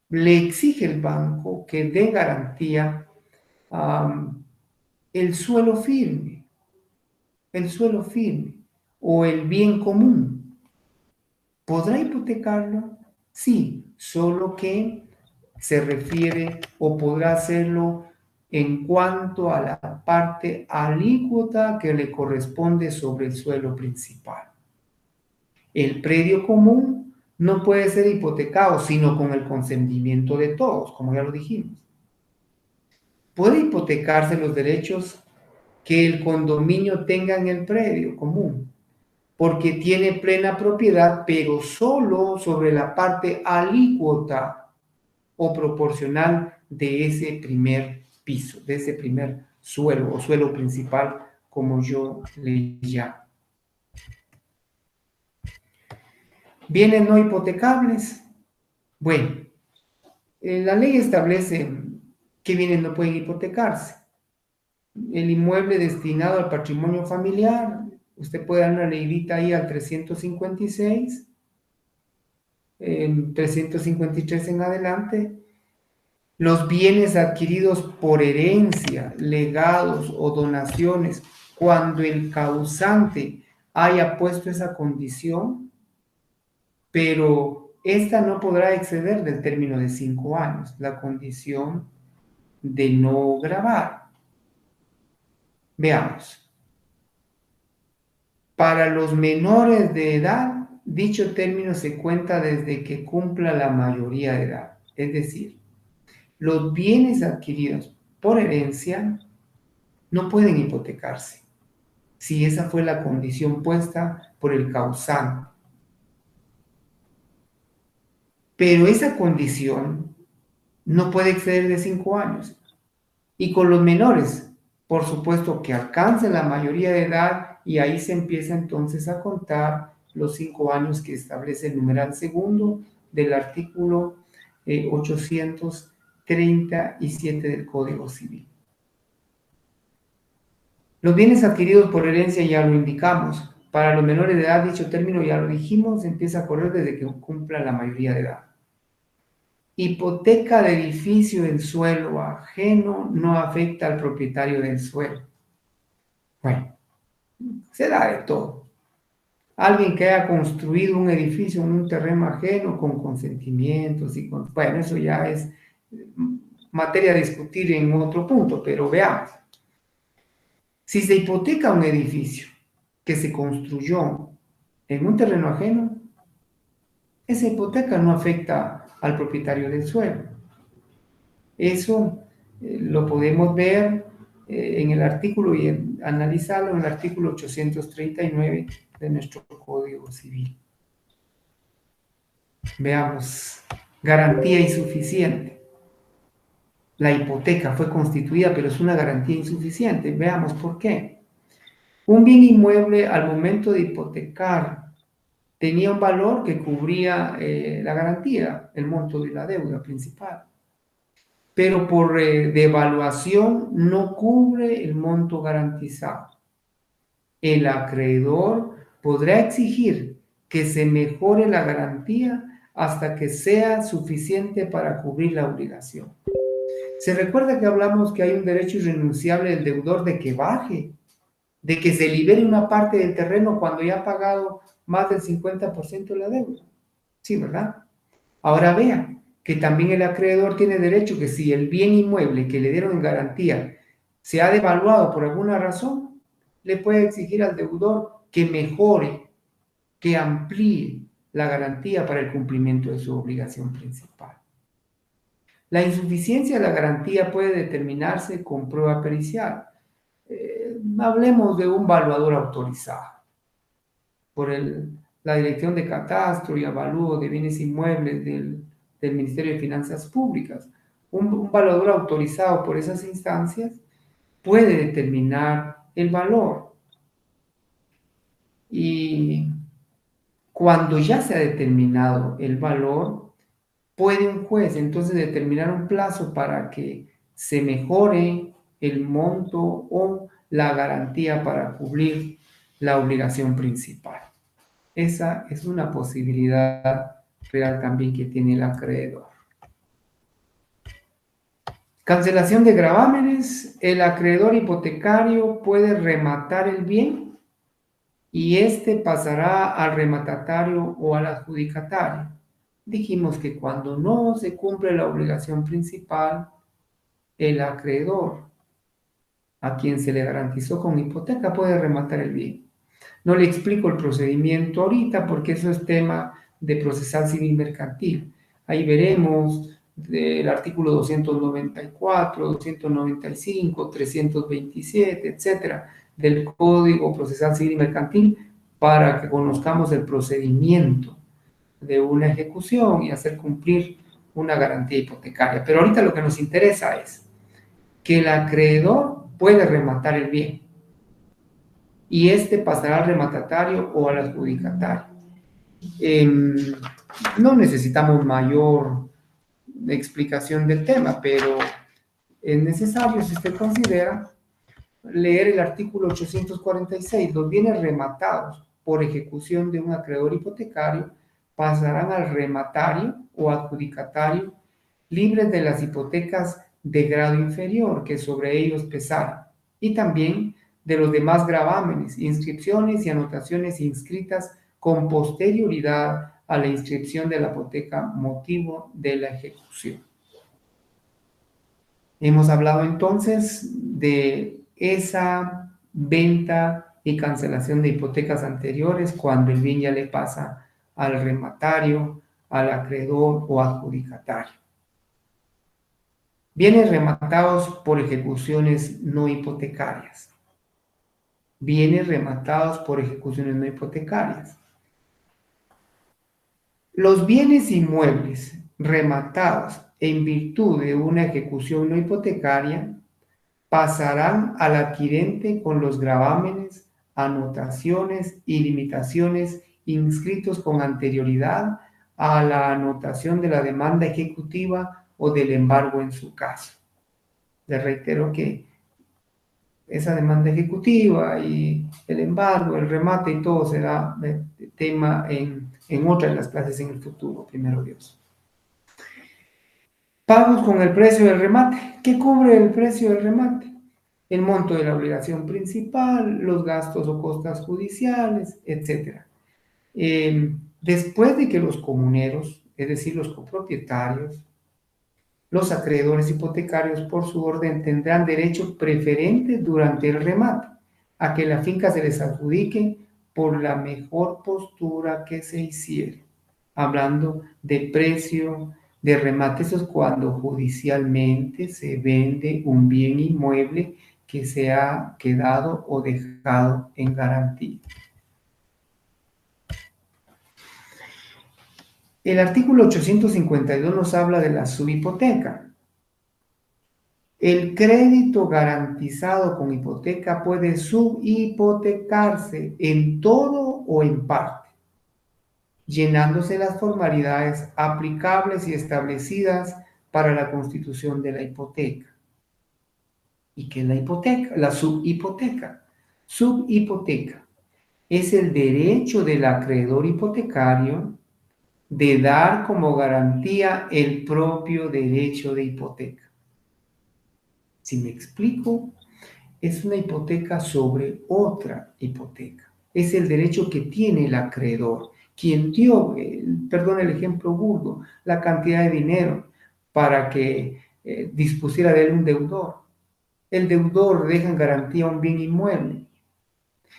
le exige el banco que dé garantía el suelo firme, o el bien común. ¿Podrá hipotecarlo? Sí, solo que se refiere o podrá hacerlo en cuanto a la parte alícuota que le corresponde sobre el suelo principal. El predio común no puede ser hipotecado sino con el consentimiento de todos, como ya lo dijimos. Puede hipotecarse los derechos que el condominio tenga en el predio común, porque tiene plena propiedad, pero solo sobre la parte alícuota o proporcional de ese primer piso, de ese primer suelo o suelo principal, como yo le llamo. Bienes no hipotecables. Bueno, la ley establece qué bienes no pueden hipotecarse. El inmueble destinado al patrimonio familiar, usted puede dar una leidita ahí al 356, 353 en adelante. Los bienes adquiridos por herencia, legados o donaciones, cuando el causante haya puesto esa condición, pero esta no podrá exceder del término de 5 años, la condición de no gravar. Veamos. Para los menores de edad, dicho término se cuenta desde que cumpla la mayoría de edad. Es decir, los bienes adquiridos por herencia no pueden hipotecarse si esa fue la condición puesta por el causante. Pero esa condición no puede exceder de 5 años. Y con los menores, por supuesto que alcancen la mayoría de edad y ahí se empieza entonces a contar los 5 años que establece el numeral segundo del artículo 837 del Código Civil. Los bienes adquiridos por herencia ya lo indicamos. Para los menores de edad, dicho término ya lo dijimos, empieza a correr desde que cumpla la mayoría de edad. Hipoteca de edificio en suelo ajeno no afecta al propietario del suelo. Bueno, se da de todo. Alguien que haya construido un edificio en un terreno ajeno con consentimientos y con... Bueno, eso ya es materia a discutir en otro punto, pero veamos. Si se hipoteca un edificio que se construyó en un terreno ajeno, esa hipoteca no afecta al propietario del suelo. Eso lo podemos ver en el artículo y analizarlo en el artículo 839 de nuestro Código Civil. Veamos, garantía insuficiente. La hipoteca fue constituida, pero es una garantía insuficiente. Veamos por qué. Un bien inmueble al momento de hipotecar tenía un valor que cubría la garantía, el monto de la deuda principal. Pero por devaluación no cubre el monto garantizado. El acreedor podrá exigir que se mejore la garantía hasta que sea suficiente para cubrir la obligación. Se recuerda que hablamos que hay un derecho irrenunciable del deudor de que baje, de que se libere una parte del terreno cuando ya ha pagado más del 50% de la deuda. Sí, ¿verdad? Ahora vea que también el acreedor tiene derecho que si el bien inmueble que le dieron en garantía se ha devaluado por alguna razón, le puede exigir al deudor que mejore, que amplíe la garantía para el cumplimiento de su obligación principal. La insuficiencia de la garantía puede determinarse con prueba pericial. Hablemos de un valuador autorizado por la Dirección de Catastro y Avalúo de Bienes Inmuebles del Ministerio de Finanzas Públicas. Un valuador autorizado por esas instancias puede determinar el valor. Y cuando ya se ha determinado el valor, puede un juez entonces determinar un plazo para que se mejore el monto o la garantía para cubrir la obligación principal. Esa es una posibilidad real también que tiene el acreedor. Cancelación de gravámenes. El acreedor hipotecario puede rematar el bien y este pasará al rematatario o al adjudicatario. Dijimos que cuando no se cumple la obligación principal, el acreedor a quien se le garantizó con hipoteca puede rematar el bien. No le explico el procedimiento ahorita porque eso es tema de procesal civil mercantil. Ahí veremos el artículo 294, 295, 327, etcétera, del Código Procesal Civil Mercantil para que conozcamos el procedimiento de una ejecución y hacer cumplir una garantía hipotecaria. Pero ahorita lo que nos interesa es que el acreedor puede rematar el bien y este pasará al rematatario o al adjudicatario. No necesitamos mayor explicación del tema, pero es necesario, si usted considera, leer el artículo 846. Los bienes rematados por ejecución de un acreedor hipotecario pasarán al rematario o adjudicatario libres de las hipotecas de grado inferior que sobre ellos pesaran, y también de los demás gravámenes, inscripciones y anotaciones inscritas con posterioridad a la inscripción de la hipoteca motivo de la ejecución. Hemos hablado entonces de esa venta y cancelación de hipotecas anteriores cuando el bien ya le pasa al rematario, al acreedor o adjudicatario. Bienes rematados por ejecuciones no hipotecarias. Bienes rematados por ejecuciones no hipotecarias. Los bienes inmuebles rematados en virtud de una ejecución no hipotecaria pasarán al adquirente con los gravámenes, anotaciones y limitaciones inscritos con anterioridad a la anotación de la demanda ejecutiva o del embargo en su caso. Les reitero que esa demanda ejecutiva y el embargo, el remate y todo será tema en otra de las clases en el futuro, primero Dios. Pagos con el precio del remate. ¿Qué cubre el precio del remate? El monto de la obligación principal, los gastos o costas judiciales, etc. Después de que los comuneros, es decir, los copropietarios, los acreedores hipotecarios por su orden tendrán derecho preferente durante el remate a que la finca se les adjudique por la mejor postura que se hiciere. Hablando de precio de remate, eso es cuando judicialmente se vende un bien inmueble que se ha quedado o dejado en garantía. El artículo 852 nos habla de la subhipoteca. El crédito garantizado con hipoteca puede subhipotecarse en todo o en parte, llenándose las formalidades aplicables y establecidas para la constitución de la hipoteca. ¿Y qué es la hipoteca? La subhipoteca. Subhipoteca es el derecho del acreedor hipotecario de dar como garantía el propio derecho de hipoteca. Si me explico, es una hipoteca sobre otra hipoteca. Es el derecho que tiene el acreedor, quien dio, perdón el ejemplo burdo, la cantidad de dinero para que dispusiera de él un deudor. El deudor deja en garantía un bien inmueble.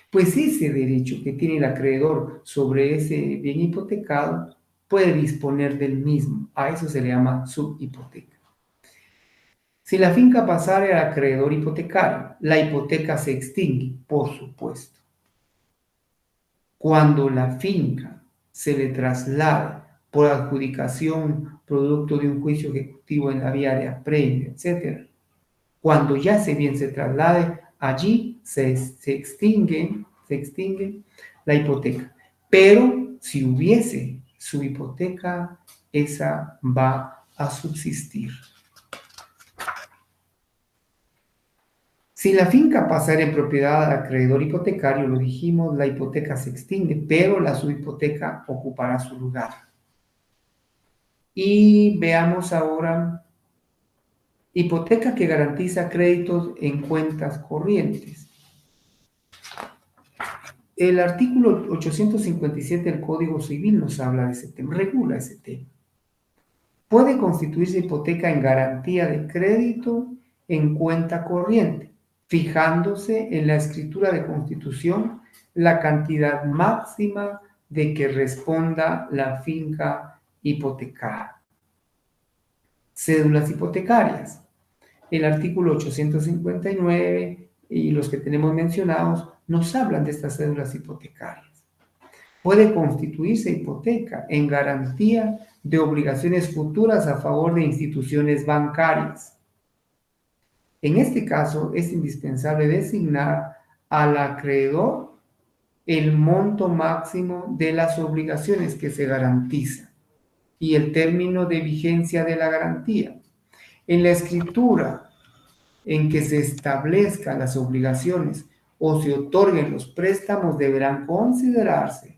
Pues ese derecho que tiene el acreedor sobre ese bien hipotecado puede disponer del mismo. A eso se le llama subhipoteca. Si la finca pasara al acreedor hipotecario, la hipoteca se extingue, por supuesto. Cuando la finca se le traslade por adjudicación producto de un juicio ejecutivo en la vía de apremio, etc., cuando ya ese bien se traslade, allí se extingue la hipoteca. Pero si hubiese su hipoteca, esa va a subsistir. Si la finca pasara en propiedad al acreedor hipotecario, lo dijimos, la hipoteca se extingue, pero la subhipoteca ocupará su lugar. Y veamos ahora hipoteca que garantiza créditos en cuentas corrientes. El artículo 857 del Código Civil nos habla de ese tema, regula ese tema. Puede constituirse hipoteca en garantía de crédito en cuenta corriente, fijándose en la escritura de constitución la cantidad máxima de que responda la finca hipotecada. Cédulas hipotecarias. El artículo 859 y los que tenemos mencionados nos hablan de estas cédulas hipotecarias. Puede constituirse hipoteca en garantía de obligaciones futuras a favor de instituciones bancarias. En este caso, es indispensable designar al acreedor el monto máximo de las obligaciones que se garantiza y el término de vigencia de la garantía. En la escritura en que se establezcan las obligaciones o se otorguen los préstamos deberán considerarse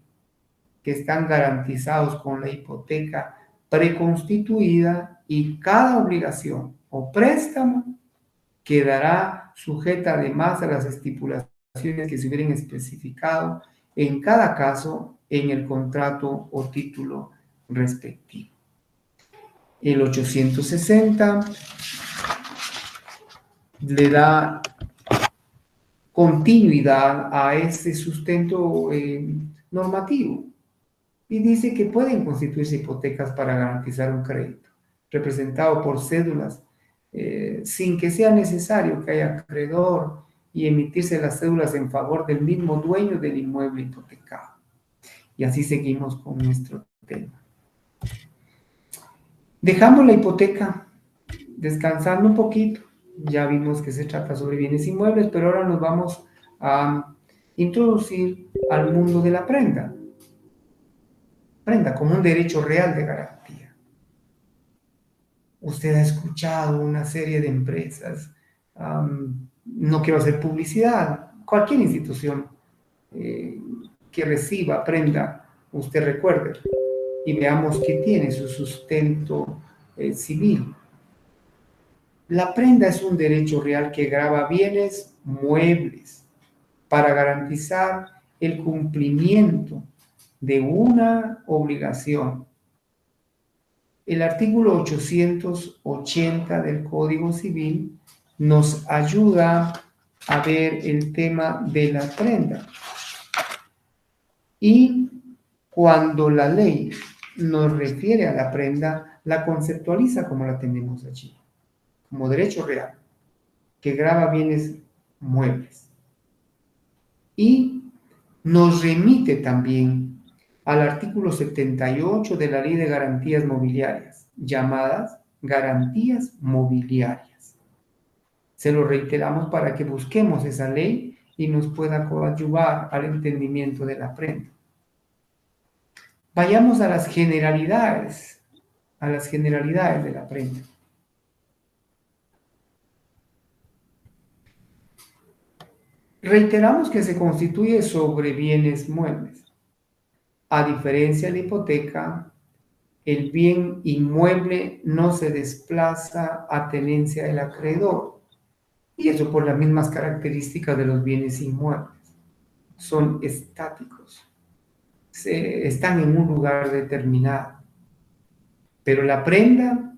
que están garantizados con la hipoteca preconstituida y cada obligación o préstamo quedará sujeta además a las estipulaciones que se hubieran especificado en cada caso en el contrato o título respectivo. El 860 le da continuidad a ese sustento normativo y dice que pueden constituirse hipotecas para garantizar un crédito, representado por cédulas, sin que sea necesario que haya acreedor y emitirse las cédulas en favor del mismo dueño del inmueble hipotecado. Y así seguimos con nuestro tema. Dejamos la hipoteca descansando un poquito. Ya vimos que se trata sobre bienes inmuebles, pero ahora nos vamos a introducir al mundo de la prenda. Prenda como un derecho real de garantía. Usted ha escuchado una serie de empresas, no quiero hacer publicidad, cualquier institución que reciba prenda, usted recuerde, y veamos que tiene su sustento civil. La prenda es un derecho real que grava bienes muebles para garantizar el cumplimiento de una obligación. El artículo 880 del Código Civil nos ayuda a ver el tema de la prenda. Y cuando la ley nos refiere a la prenda, la conceptualiza como la tenemos allí, como derecho real, que grava bienes muebles. Y nos remite también al artículo 78 de la Ley de Garantías Mobiliarias, llamadas garantías mobiliarias. Se lo reiteramos para que busquemos esa ley y nos pueda coadyuvar al entendimiento de la prenda. Vayamos a las generalidades de la prenda. Reiteramos que se constituye sobre bienes muebles. A diferencia de la hipoteca, el bien inmueble no se desplaza a tenencia del acreedor, Y eso por las mismas características de los bienes inmuebles. Son estáticos. Están en un lugar determinado. Pero la prenda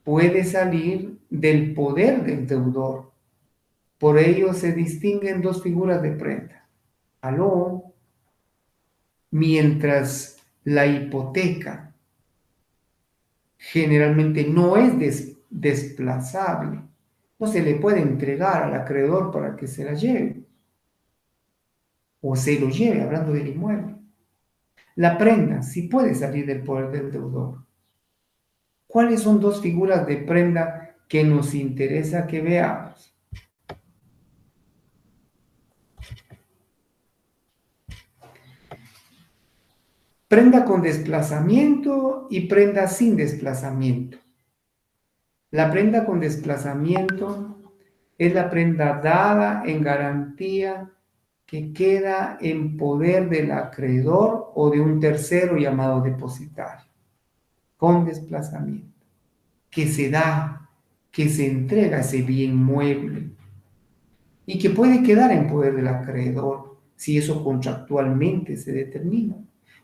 puede salir del poder del deudor. Por ello se distinguen dos figuras de prenda. Aló, mientras la hipoteca generalmente no es desplazable, no se le puede entregar al acreedor para que se la lleve o se lo lleve, hablando del inmueble. La prenda sí puede salir del poder del deudor. ¿Cuáles son dos figuras de prenda que nos interesa que veamos? Prenda con desplazamiento y prenda sin desplazamiento. La prenda con desplazamiento es la prenda dada en garantía que queda en poder del acreedor o de un tercero llamado depositario, con desplazamiento, que se da, que se entrega ese bien mueble y que puede quedar en poder del acreedor si eso contractualmente se determina,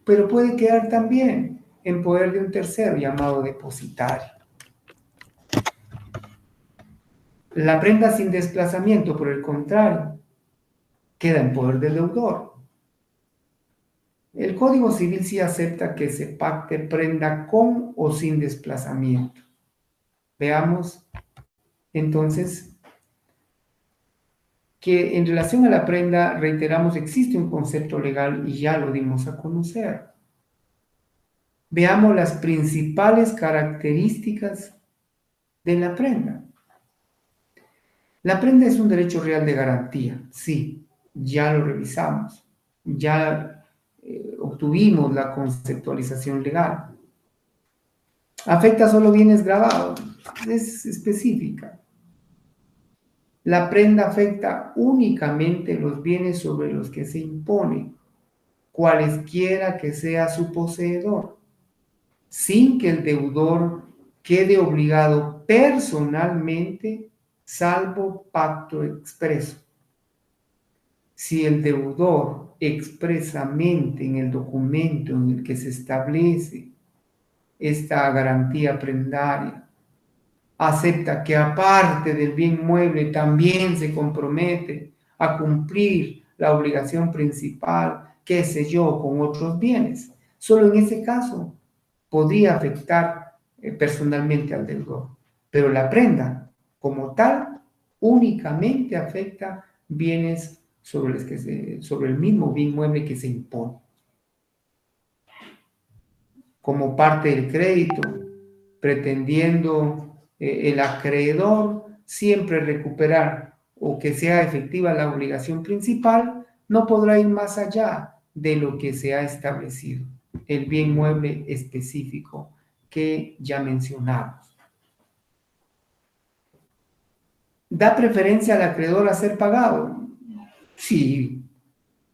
pero puede quedar también en poder de un tercero llamado depositario. La prenda sin desplazamiento, por el contrario, queda en poder del deudor. El Código Civil sí acepta que se pacte prenda con o sin desplazamiento. Veamos entonces que en relación a la prenda, reiteramos, existe un concepto legal y ya lo dimos a conocer. Veamos las principales características de la prenda. La prenda es un derecho real de garantía, sí, ya lo revisamos, ya obtuvimos la conceptualización legal. Afecta solo bienes grabados, es específica. La prenda afecta únicamente los bienes sobre los que se impone, cualesquiera que sea su poseedor, sin que el deudor quede obligado personalmente, salvo pacto expreso. Si el deudor expresamente en el documento en el que se establece esta garantía prendaria acepta que aparte del bien mueble también se compromete a cumplir la obligación principal, qué sé yo, con otros bienes, solo en ese caso podría afectar personalmente al deudor. Pero la prenda, como tal, únicamente afecta bienes sobre el mismo bien mueble que se impone. Como parte del crédito, pretendiendo el acreedor siempre recuperar o que sea efectiva la obligación principal, no podrá ir más allá de lo que se ha establecido, el bien mueble específico que ya mencionamos. ¿Da preferencia al acreedor a ser pagado? Sí,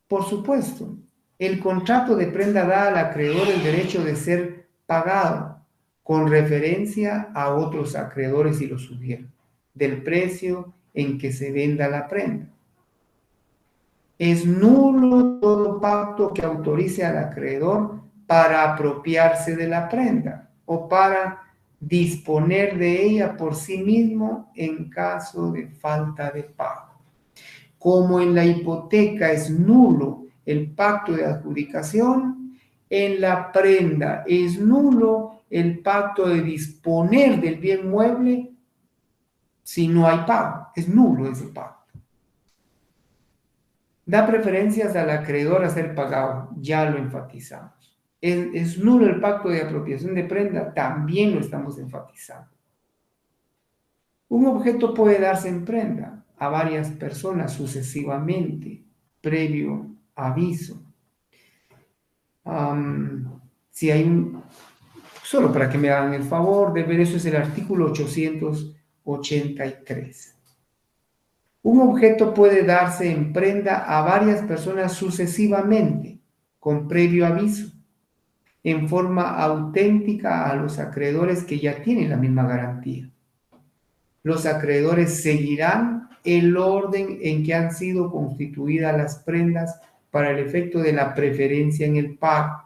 por supuesto. El contrato de prenda da al acreedor el derecho de ser pagado con referencia a otros acreedores si los hubiera, del precio en que se venda la prenda. Es nulo todo pacto que autorice al acreedor para apropiarse de la prenda o para disponer de ella por sí mismo en caso de falta de pago. Como en la hipoteca es nulo el pacto de adjudicación, en la prenda es nulo el pacto de disponer del bien mueble si no hay pago. Es nulo ese pacto. Da preferencias al acreedor a ser pagado, ya lo enfatizamos. Es nulo el pacto de apropiación de prenda, también lo estamos enfatizando. Un objeto puede darse en prenda a varias personas sucesivamente, previo aviso. Si hay solo para que me hagan el favor de ver, eso es el artículo 883. Un objeto puede darse en prenda a varias personas sucesivamente, con previo aviso, en forma auténtica a los acreedores que ya tienen la misma garantía. Los acreedores seguirán el orden en que han sido constituidas las prendas para el efecto de la preferencia en el pago.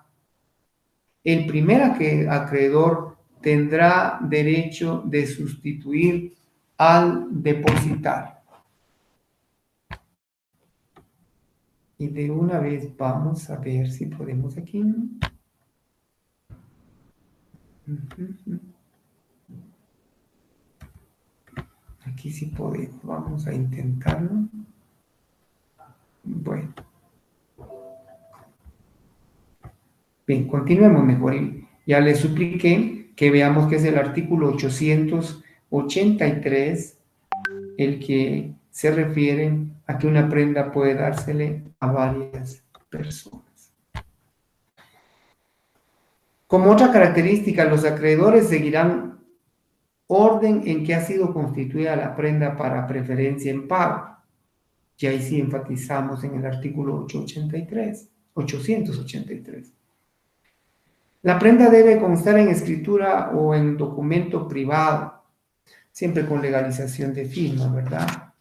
El primer acreedor tendrá derecho de sustituir al depositario. Y de una vez vamos a ver si podemos aquí. Aquí sí podemos, vamos a intentarlo. Bueno. Bien, continuemos mejor. Ya les supliqué que veamos que es el artículo 883 el que se refiere a que una prenda puede dársele a varias personas. Como otra característica, los acreedores seguirán orden en que ha sido constituida la prenda para preferencia en pago. Y ahí sí enfatizamos en el artículo 883. La prenda debe constar en escritura o en documento privado, siempre con legalización de firma, ¿verdad?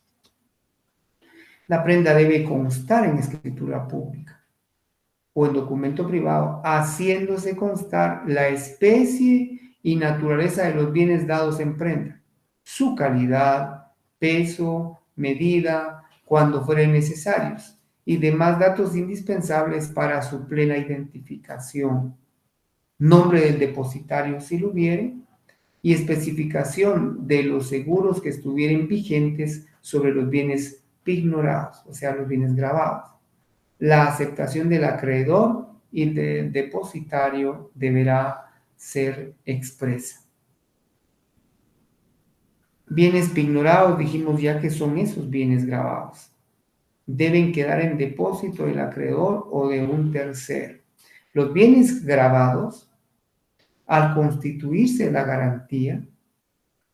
La prenda debe constar en escritura pública o en documento privado, haciéndose constar la especie y naturaleza de los bienes dados en prenda, su calidad, peso, medida, cuando fueren necesarios, y demás datos indispensables para su plena identificación. Nombre del depositario si lo hubiere, y especificación de los seguros que estuvieran vigentes sobre los bienes pignorados, o sea, los bienes grabados. La aceptación del acreedor y del depositario deberá ser expresa. Bienes pignorados, dijimos ya que son esos bienes grabados. Deben quedar en depósito del acreedor o de un tercero. Los bienes grabados, al constituirse la garantía,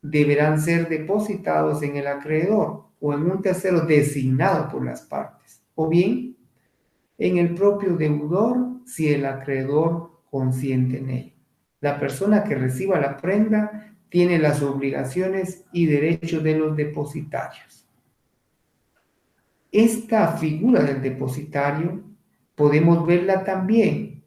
deberán ser depositados en el acreedor o en un tercero designado por las partes, o bien en el propio deudor si el acreedor consiente en ello. La persona que reciba la prenda tiene las obligaciones y derechos de los depositarios. Esta figura del depositario podemos verla también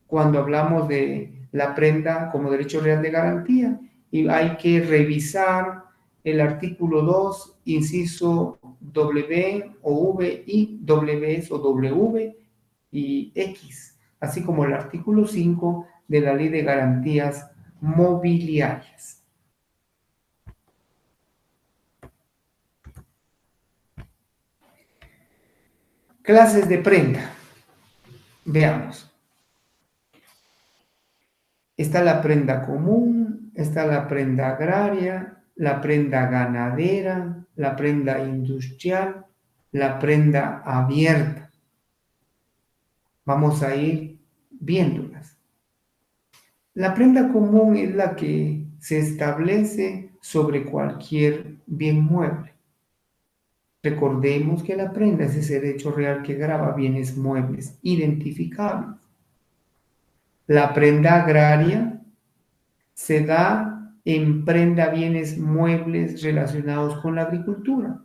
cuando hablamos de la prenda como derecho real de garantía, y hay que revisar el artículo 2, inciso W o V y W o W y X, así como el artículo 5 de la Ley de Garantías Mobiliarias. Clases de prenda. Veamos. Está la prenda común, está la prenda agraria, la prenda ganadera, la prenda industrial, la prenda abierta. Vamos a ir viéndolas. La prenda común es la que se establece sobre cualquier bien mueble. Recordemos que la prenda es ese derecho real que grava bienes muebles identificables. La prenda agraria se da en prenda bienes muebles relacionados con la agricultura,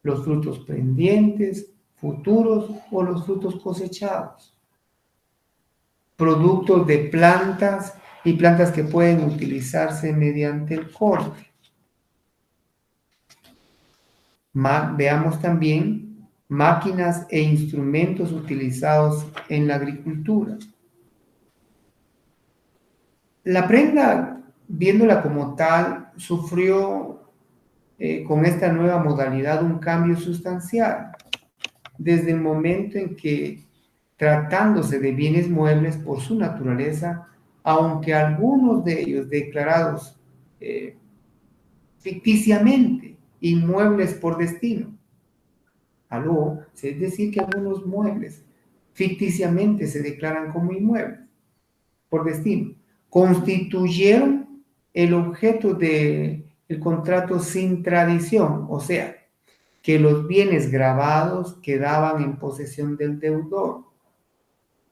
los frutos pendientes, futuros o los frutos cosechados, productos de plantas y plantas que pueden utilizarse mediante el corte. Veamos también máquinas e instrumentos utilizados en la agricultura. La prenda, viéndola como tal, sufrió con esta nueva modalidad un cambio sustancial, desde el momento en que, tratándose de bienes muebles por su naturaleza, aunque algunos de ellos declarados ficticiamente inmuebles por destino, es decir, que algunos muebles ficticiamente se declaran como inmuebles por destino, constituyeron el objeto del contrato sin tradición, o sea, que los bienes grabados quedaban en posesión del deudor.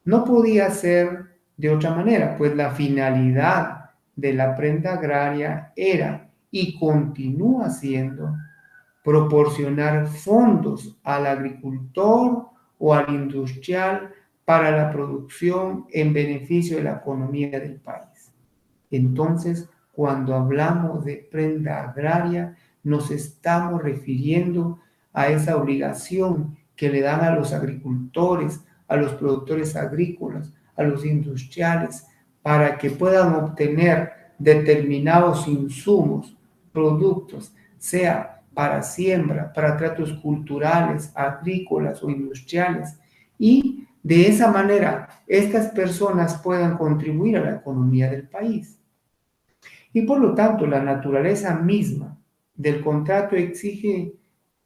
No podía ser de otra manera, pues la finalidad de la prenda agraria era y continúa siendo proporcionar fondos al agricultor o al industrial para la producción en beneficio de la economía del país. Entonces, cuando hablamos de prenda agraria, nos estamos refiriendo a esa obligación que le dan a los agricultores, a los productores agrícolas, a los industriales, para que puedan obtener determinados insumos, productos, sea para siembra, para tratos culturales, agrícolas o industriales, y de esa manera estas personas puedan contribuir a la economía del país. Y por lo tanto, la naturaleza misma del contrato exige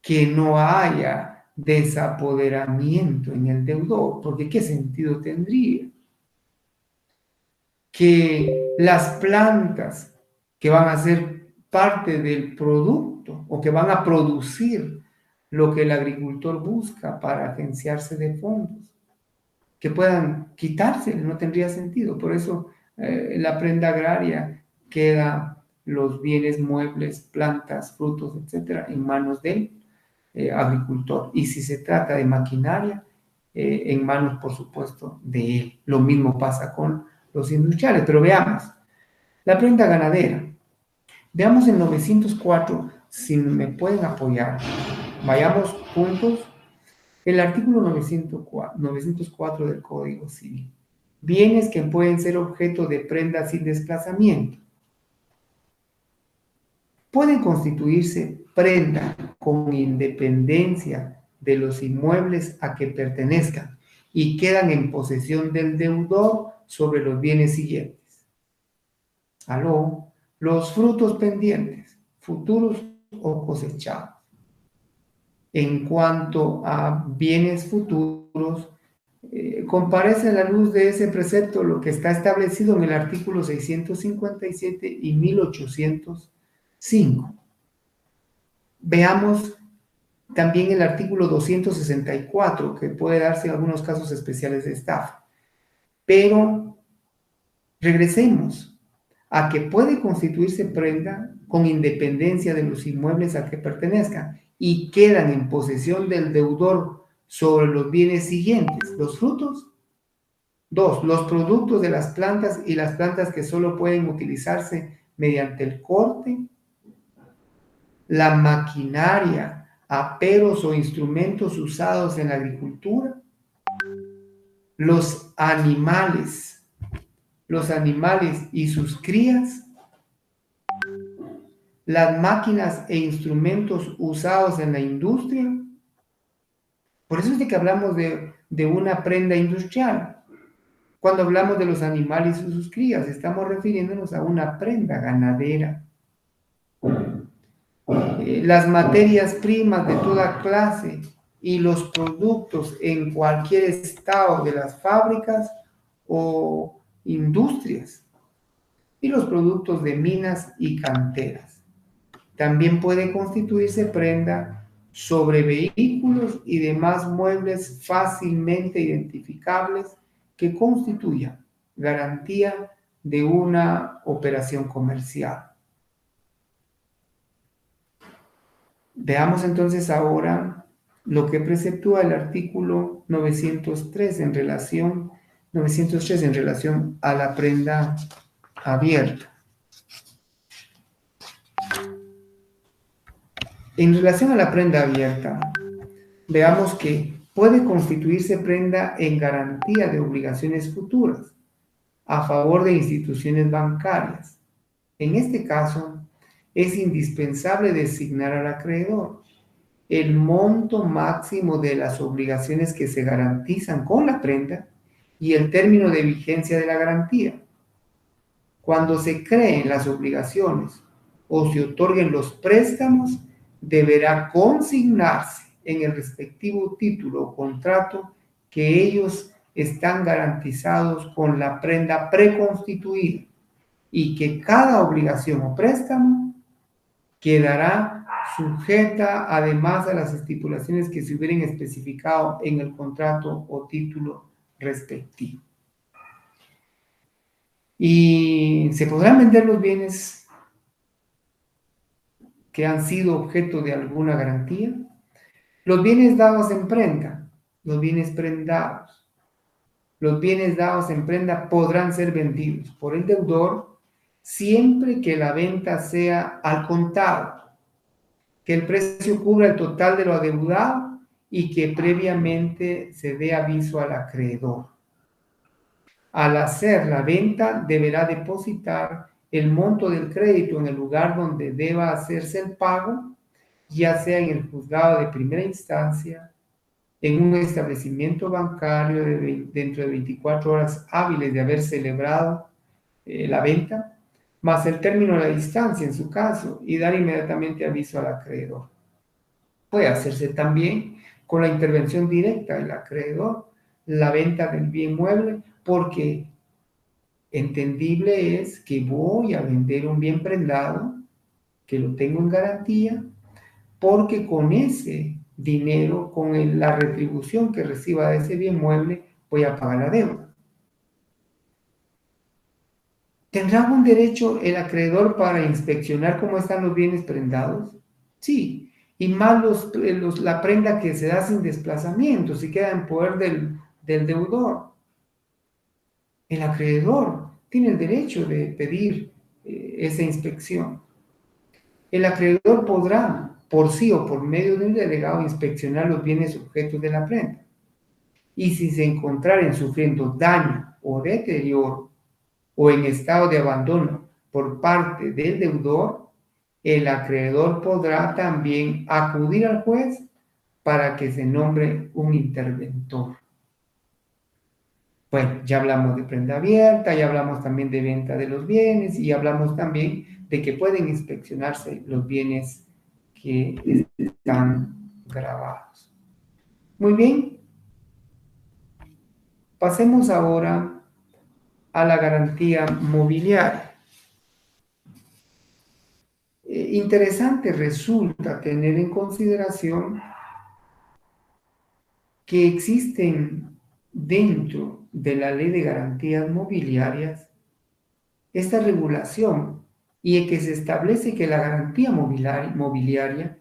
que no haya desapoderamiento en el deudor, porque ¿qué sentido tendría? Que las plantas que van a ser parte del producto o que van a producir lo que el agricultor busca para agenciarse de fondos, que puedan quitarse, no tendría sentido. Por eso la prenda agraria queda los bienes muebles, plantas, frutos, etcétera, en manos del agricultor. Y si se trata de maquinaria, en manos, por supuesto, de él. Lo mismo pasa con los industriales. Pero veamos, la prenda ganadera. Veamos en 904, si me pueden apoyar. Vayamos juntos. El artículo 904 del Código Civil. Bienes que pueden ser objeto de prenda sin desplazamiento. Pueden constituirse prenda con independencia de los inmuebles a que pertenezcan y quedan en posesión del deudor sobre los bienes siguientes. Aló, los frutos pendientes, futuros o cosechados. En cuanto a bienes futuros, comparece a la luz de ese precepto lo que está establecido en el artículo 657 y 1805. Veamos también el artículo 264, que puede darse en algunos casos especiales de estafa. Pero regresemos a que puede constituirse prenda con independencia de los inmuebles a que pertenezcan y quedan en posesión del deudor sobre los bienes siguientes: los frutos. 2. Los productos de las plantas y las plantas que solo pueden utilizarse mediante el corte. La maquinaria, aperos o instrumentos usados en la agricultura. Los animales y sus crías. Las máquinas e instrumentos usados en la industria. Por eso es de que hablamos de una prenda industrial. Cuando hablamos de los animales y sus crías, estamos refiriéndonos a una prenda ganadera. Las materias primas de toda clase y los productos en cualquier estado de las fábricas o industrias, y los productos de minas y canteras. También puede constituirse prenda sobre vehículos y demás muebles fácilmente identificables que constituyan garantía de una operación comercial. Veamos entonces ahora lo que preceptúa el artículo 903 en relación a la prenda abierta. En relación a la prenda abierta, veamos que puede constituirse prenda en garantía de obligaciones futuras a favor de instituciones bancarias. En este caso, es indispensable designar al acreedor el monto máximo de las obligaciones que se garantizan con la prenda y el término de vigencia de la garantía. Cuando se creen las obligaciones o se otorguen los préstamos, deberá consignarse en el respectivo título o contrato que ellos están garantizados con la prenda preconstituida y que cada obligación o préstamo quedará sujeta además a las estipulaciones que se hubieran especificado en el contrato o título respectivo. Y se podrán vender los bienes que han sido objeto de alguna garantía. Los bienes dados en prenda, los bienes prendados, los bienes dados en prenda podrán ser vendidos por el deudor siempre que la venta sea al contado, que el precio cubra el total de lo adeudado y que previamente se dé aviso al acreedor. Al hacer la venta, deberá depositar el monto del crédito en el lugar donde deba hacerse el pago, ya sea en el juzgado de primera instancia, en un establecimiento bancario dentro de 24 horas hábiles de haber celebrado la venta, más el término de la distancia en su caso, y dar inmediatamente aviso al acreedor. Puede hacerse también con la intervención directa del acreedor, la venta del bien mueble, porque entendible es que voy a vender un bien prendado, que lo tengo en garantía, porque con ese dinero, con la retribución que reciba de ese bien mueble, voy a pagar la deuda. ¿Tendrá un derecho el acreedor para inspeccionar cómo están los bienes prendados? Sí, y más la prenda que se da sin desplazamiento, si queda en poder del deudor. El acreedor tiene el derecho de pedir esa inspección. El acreedor podrá, por sí o por medio de un delegado, inspeccionar los bienes objetos de la prenda. Y si se encontraren sufriendo daño o deterioro o en estado de abandono por parte del deudor, el acreedor podrá también acudir al juez para que se nombre un interventor. Bueno, ya hablamos de prenda abierta, ya hablamos también de venta de los bienes y hablamos también de que pueden inspeccionarse los bienes que están grabados. Muy bien, pasemos ahora a la garantía mobiliaria. Interesante resulta tener en consideración que existen dentro de la Ley de Garantías Mobiliarias esta regulación y que se establece que la garantía mobiliaria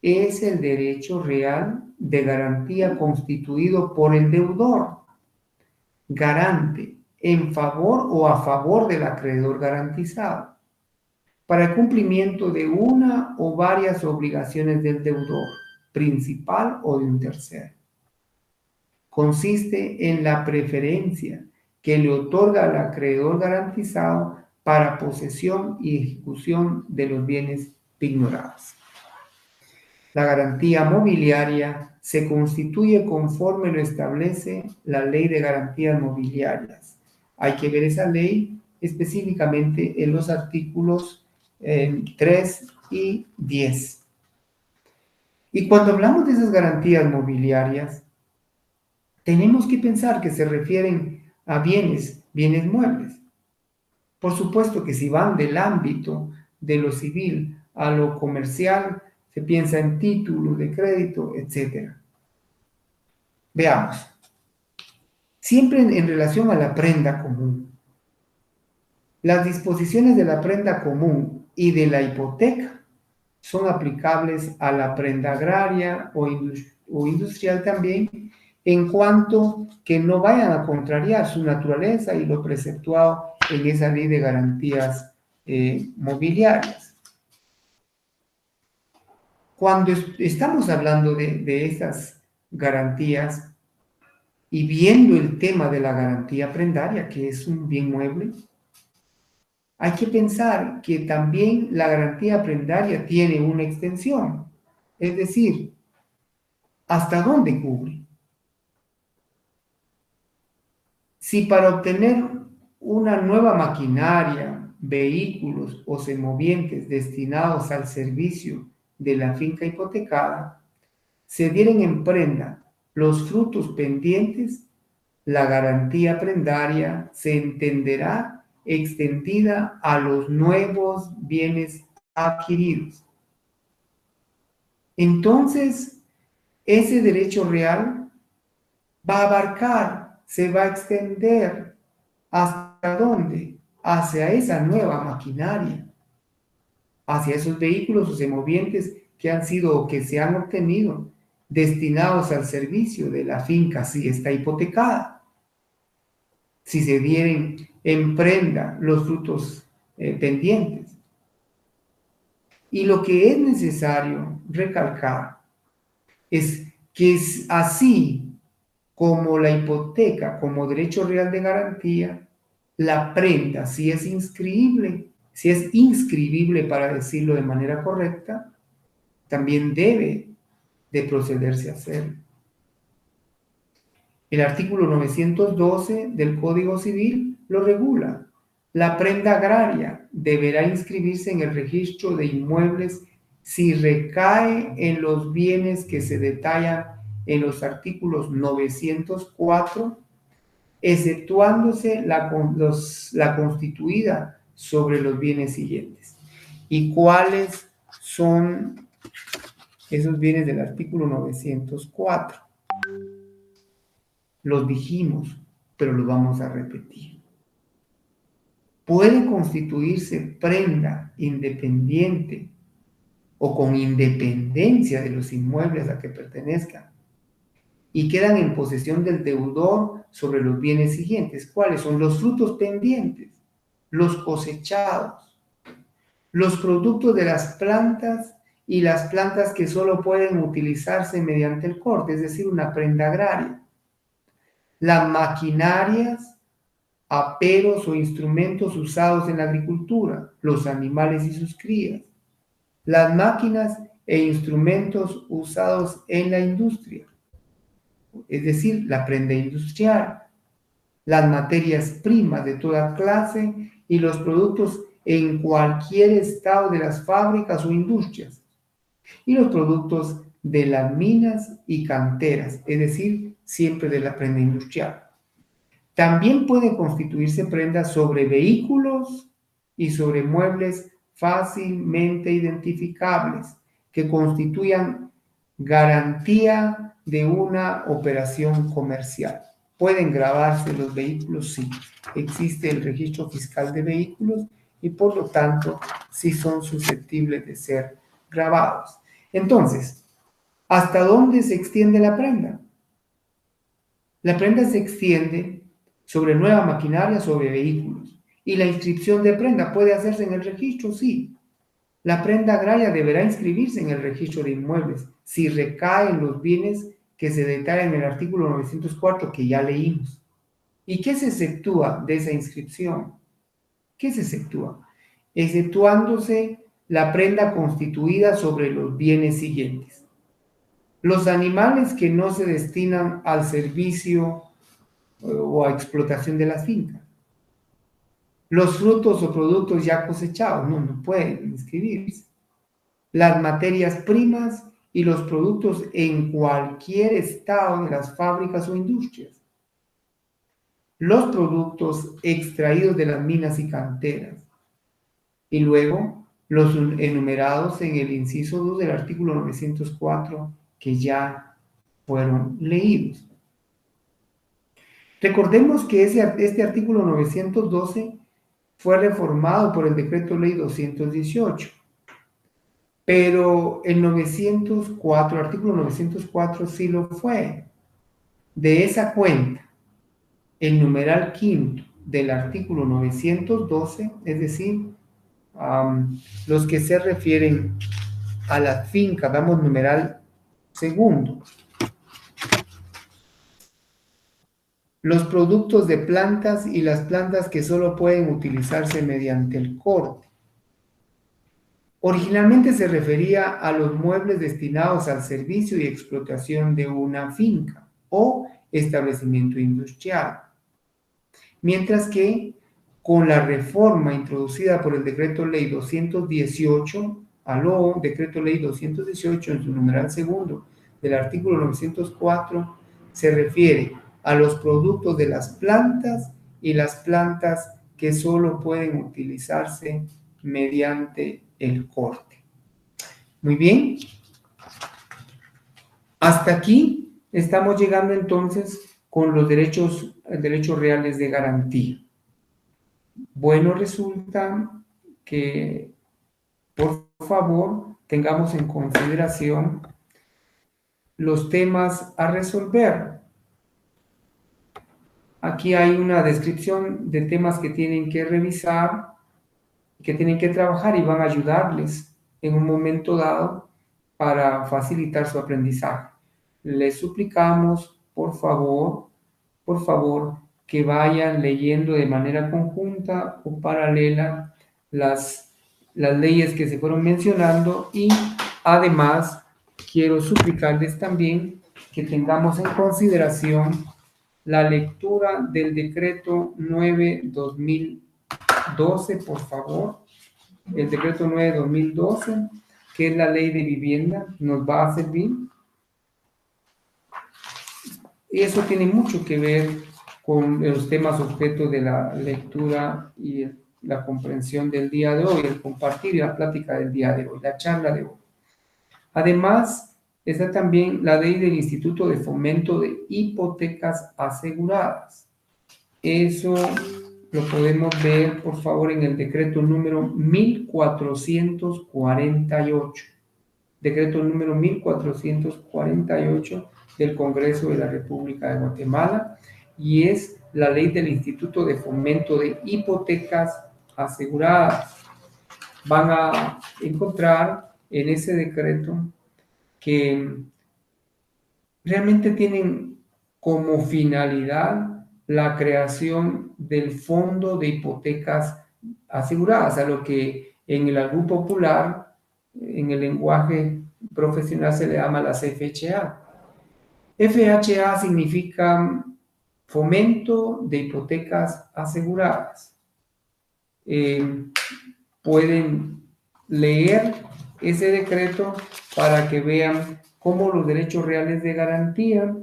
es el derecho real de garantía constituido por el deudor, garante en favor o a favor del acreedor garantizado, para el cumplimiento de una o varias obligaciones del deudor, principal o de un tercero. Consiste en la preferencia que le otorga al acreedor garantizado para posesión y ejecución de los bienes pignorados. La garantía mobiliaria se constituye conforme lo establece la Ley de Garantías Mobiliarias. Hay que ver esa ley específicamente en los artículos 3 y 10. Y cuando hablamos de esas garantías mobiliarias, tenemos que pensar que se refieren a bienes muebles. Por supuesto que si van del ámbito de lo civil a lo comercial, se piensa en títulos de crédito, etc. Veamos. Siempre en relación a la prenda común. Las disposiciones de la prenda común y de la hipoteca son aplicables a la prenda agraria o industrial también, en cuanto que no vayan a contrariar su naturaleza y lo preceptuado en esa ley de garantías mobiliarias. Cuando estamos hablando de estas garantías y viendo el tema de la garantía prendaria, que es un bien mueble, hay que pensar que también la garantía prendaria tiene una extensión, es decir, ¿hasta dónde cubre? Si para obtener una nueva maquinaria, vehículos o semovientes destinados al servicio de la finca hipotecada, se dieran en prenda los frutos pendientes, la garantía prendaria se entenderá extendida a los nuevos bienes adquiridos. Entonces, ese derecho real va a abarcar, se va a extender ¿hasta dónde? Hacia esa nueva maquinaria. hacia esos vehículos o semovientes que han sido o que se han obtenido destinados al servicio de la finca si está hipotecada, si se dieren en prenda los frutos pendientes. Y lo que es necesario recalcar es que es así como la hipoteca como derecho real de garantía, la prenda, si es inscribible para decirlo de manera correcta, también debe de procederse a hacerlo. El artículo 912 del Código Civil lo regula. La prenda agraria deberá inscribirse en el registro de inmuebles si recae en los bienes que se detallan en los artículos 904, exceptuándose la constituida sobre los bienes siguientes. ¿Y cuáles son esos bienes del artículo 904? Los dijimos, pero los vamos a repetir. Puede constituirse prenda independiente o con independencia de los inmuebles a que pertenezcan y quedan en posesión del deudor sobre los bienes siguientes. ¿Cuáles son? Los frutos pendientes, los cosechados, los productos de las plantas y las plantas que solo pueden utilizarse mediante el corte, es decir, una prenda agraria. Las maquinarias, aperos o instrumentos usados en la agricultura, los animales y sus crías, las máquinas e instrumentos usados en la industria, es decir, la prenda industrial, las materias primas de toda clase y los productos en cualquier estado de las fábricas o industrias, y los productos de las minas y canteras, es decir, siempre de la prenda industrial. También pueden constituirse prendas sobre vehículos y sobre muebles fácilmente identificables que constituyan garantía de una operación comercial. ¿Pueden grabarse los vehículos? Sí. Existe el registro fiscal de vehículos y por lo tanto sí son susceptibles de ser grabados. Entonces, ¿hasta dónde se extiende la prenda? La prenda se extiende sobre nueva maquinaria, sobre vehículos. ¿Y la inscripción de prenda puede hacerse en el registro? Sí. La prenda agraria deberá inscribirse en el registro de inmuebles si recaen los bienes que se detallan en el artículo 904 que ya leímos. ¿Y qué se exceptúa de esa inscripción? ¿Qué se exceptúa? Exceptuándose la prenda constituida sobre los bienes siguientes. Los animales que no se destinan al servicio o a explotación de la finca. Los frutos o productos ya cosechados, no pueden inscribirse. Las materias primas y los productos en cualquier estado de las fábricas o industrias. Los productos extraídos de las minas y canteras. Y luego los enumerados en el inciso 2 del artículo 904 que ya fueron leídos. Recordemos que este artículo 912 fue reformado por el Decreto Ley 218, pero el 904, artículo 904 sí lo fue. De esa cuenta, el numeral quinto del artículo 912, es decir, los que se refieren a la finca, damos numeral segundo. Los productos de plantas y las plantas que solo pueden utilizarse mediante el corte. Originalmente se refería a los muebles destinados al servicio y explotación de una finca o establecimiento industrial. Mientras que con la reforma introducida por el Decreto Ley 218, Decreto Ley 218 en su numeral segundo del artículo 904, se refiere a los productos de las plantas y las plantas que solo pueden utilizarse mediante el corte. Muy bien. Hasta aquí estamos llegando entonces con los derechos reales de garantía. Bueno, resulta que por favor, tengamos en consideración los temas a resolver. Aquí hay una descripción de temas que tienen que revisar, que tienen que trabajar y van a ayudarles en un momento dado para facilitar su aprendizaje. Les suplicamos, por favor, que vayan leyendo de manera conjunta o paralela las leyes que se fueron mencionando y además quiero suplicarles también que tengamos en consideración la lectura del decreto 9/2012, por favor. El decreto 9/2012, que es la ley de vivienda, nos va a servir. Y eso tiene mucho que ver con los temas objeto de la lectura y la comprensión del día de hoy, el compartir y la plática del día de hoy, la charla de hoy. Además, está también la ley del Instituto de Fomento de Hipotecas Aseguradas. Eso lo podemos ver, por favor, en el decreto número 1448. Decreto número 1448 del Congreso de la República de Guatemala, y es la ley del Instituto de Fomento de Hipotecas Aseguradas. Van a encontrar en ese decreto que realmente tienen como finalidad la creación del Fondo de Hipotecas Aseguradas, a lo que en el albur popular, en el lenguaje profesional se le llama las FHA. FHA significa Fomento de Hipotecas Aseguradas. Pueden leer ese decreto para que vean cómo los derechos reales de garantía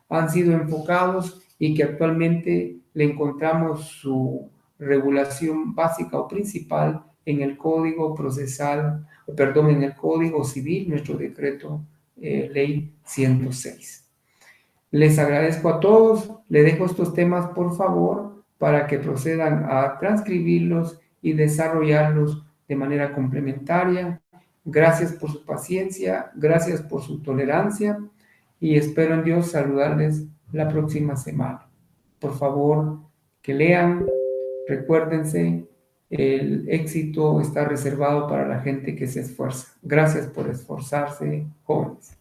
han sido enfocados y que actualmente le encontramos su regulación básica o principal en el Código Procesal, perdón, en el Código Civil, nuestro decreto Ley 106. Les agradezco a todos, les dejo estos temas por favor para que procedan a transcribirlos y desarrollarlos de manera complementaria. Gracias por su paciencia, gracias por su tolerancia y espero en Dios saludarles la próxima semana. Por favor, que lean, recuérdense, el éxito está reservado para la gente que se esfuerza. Gracias por esforzarse, jóvenes.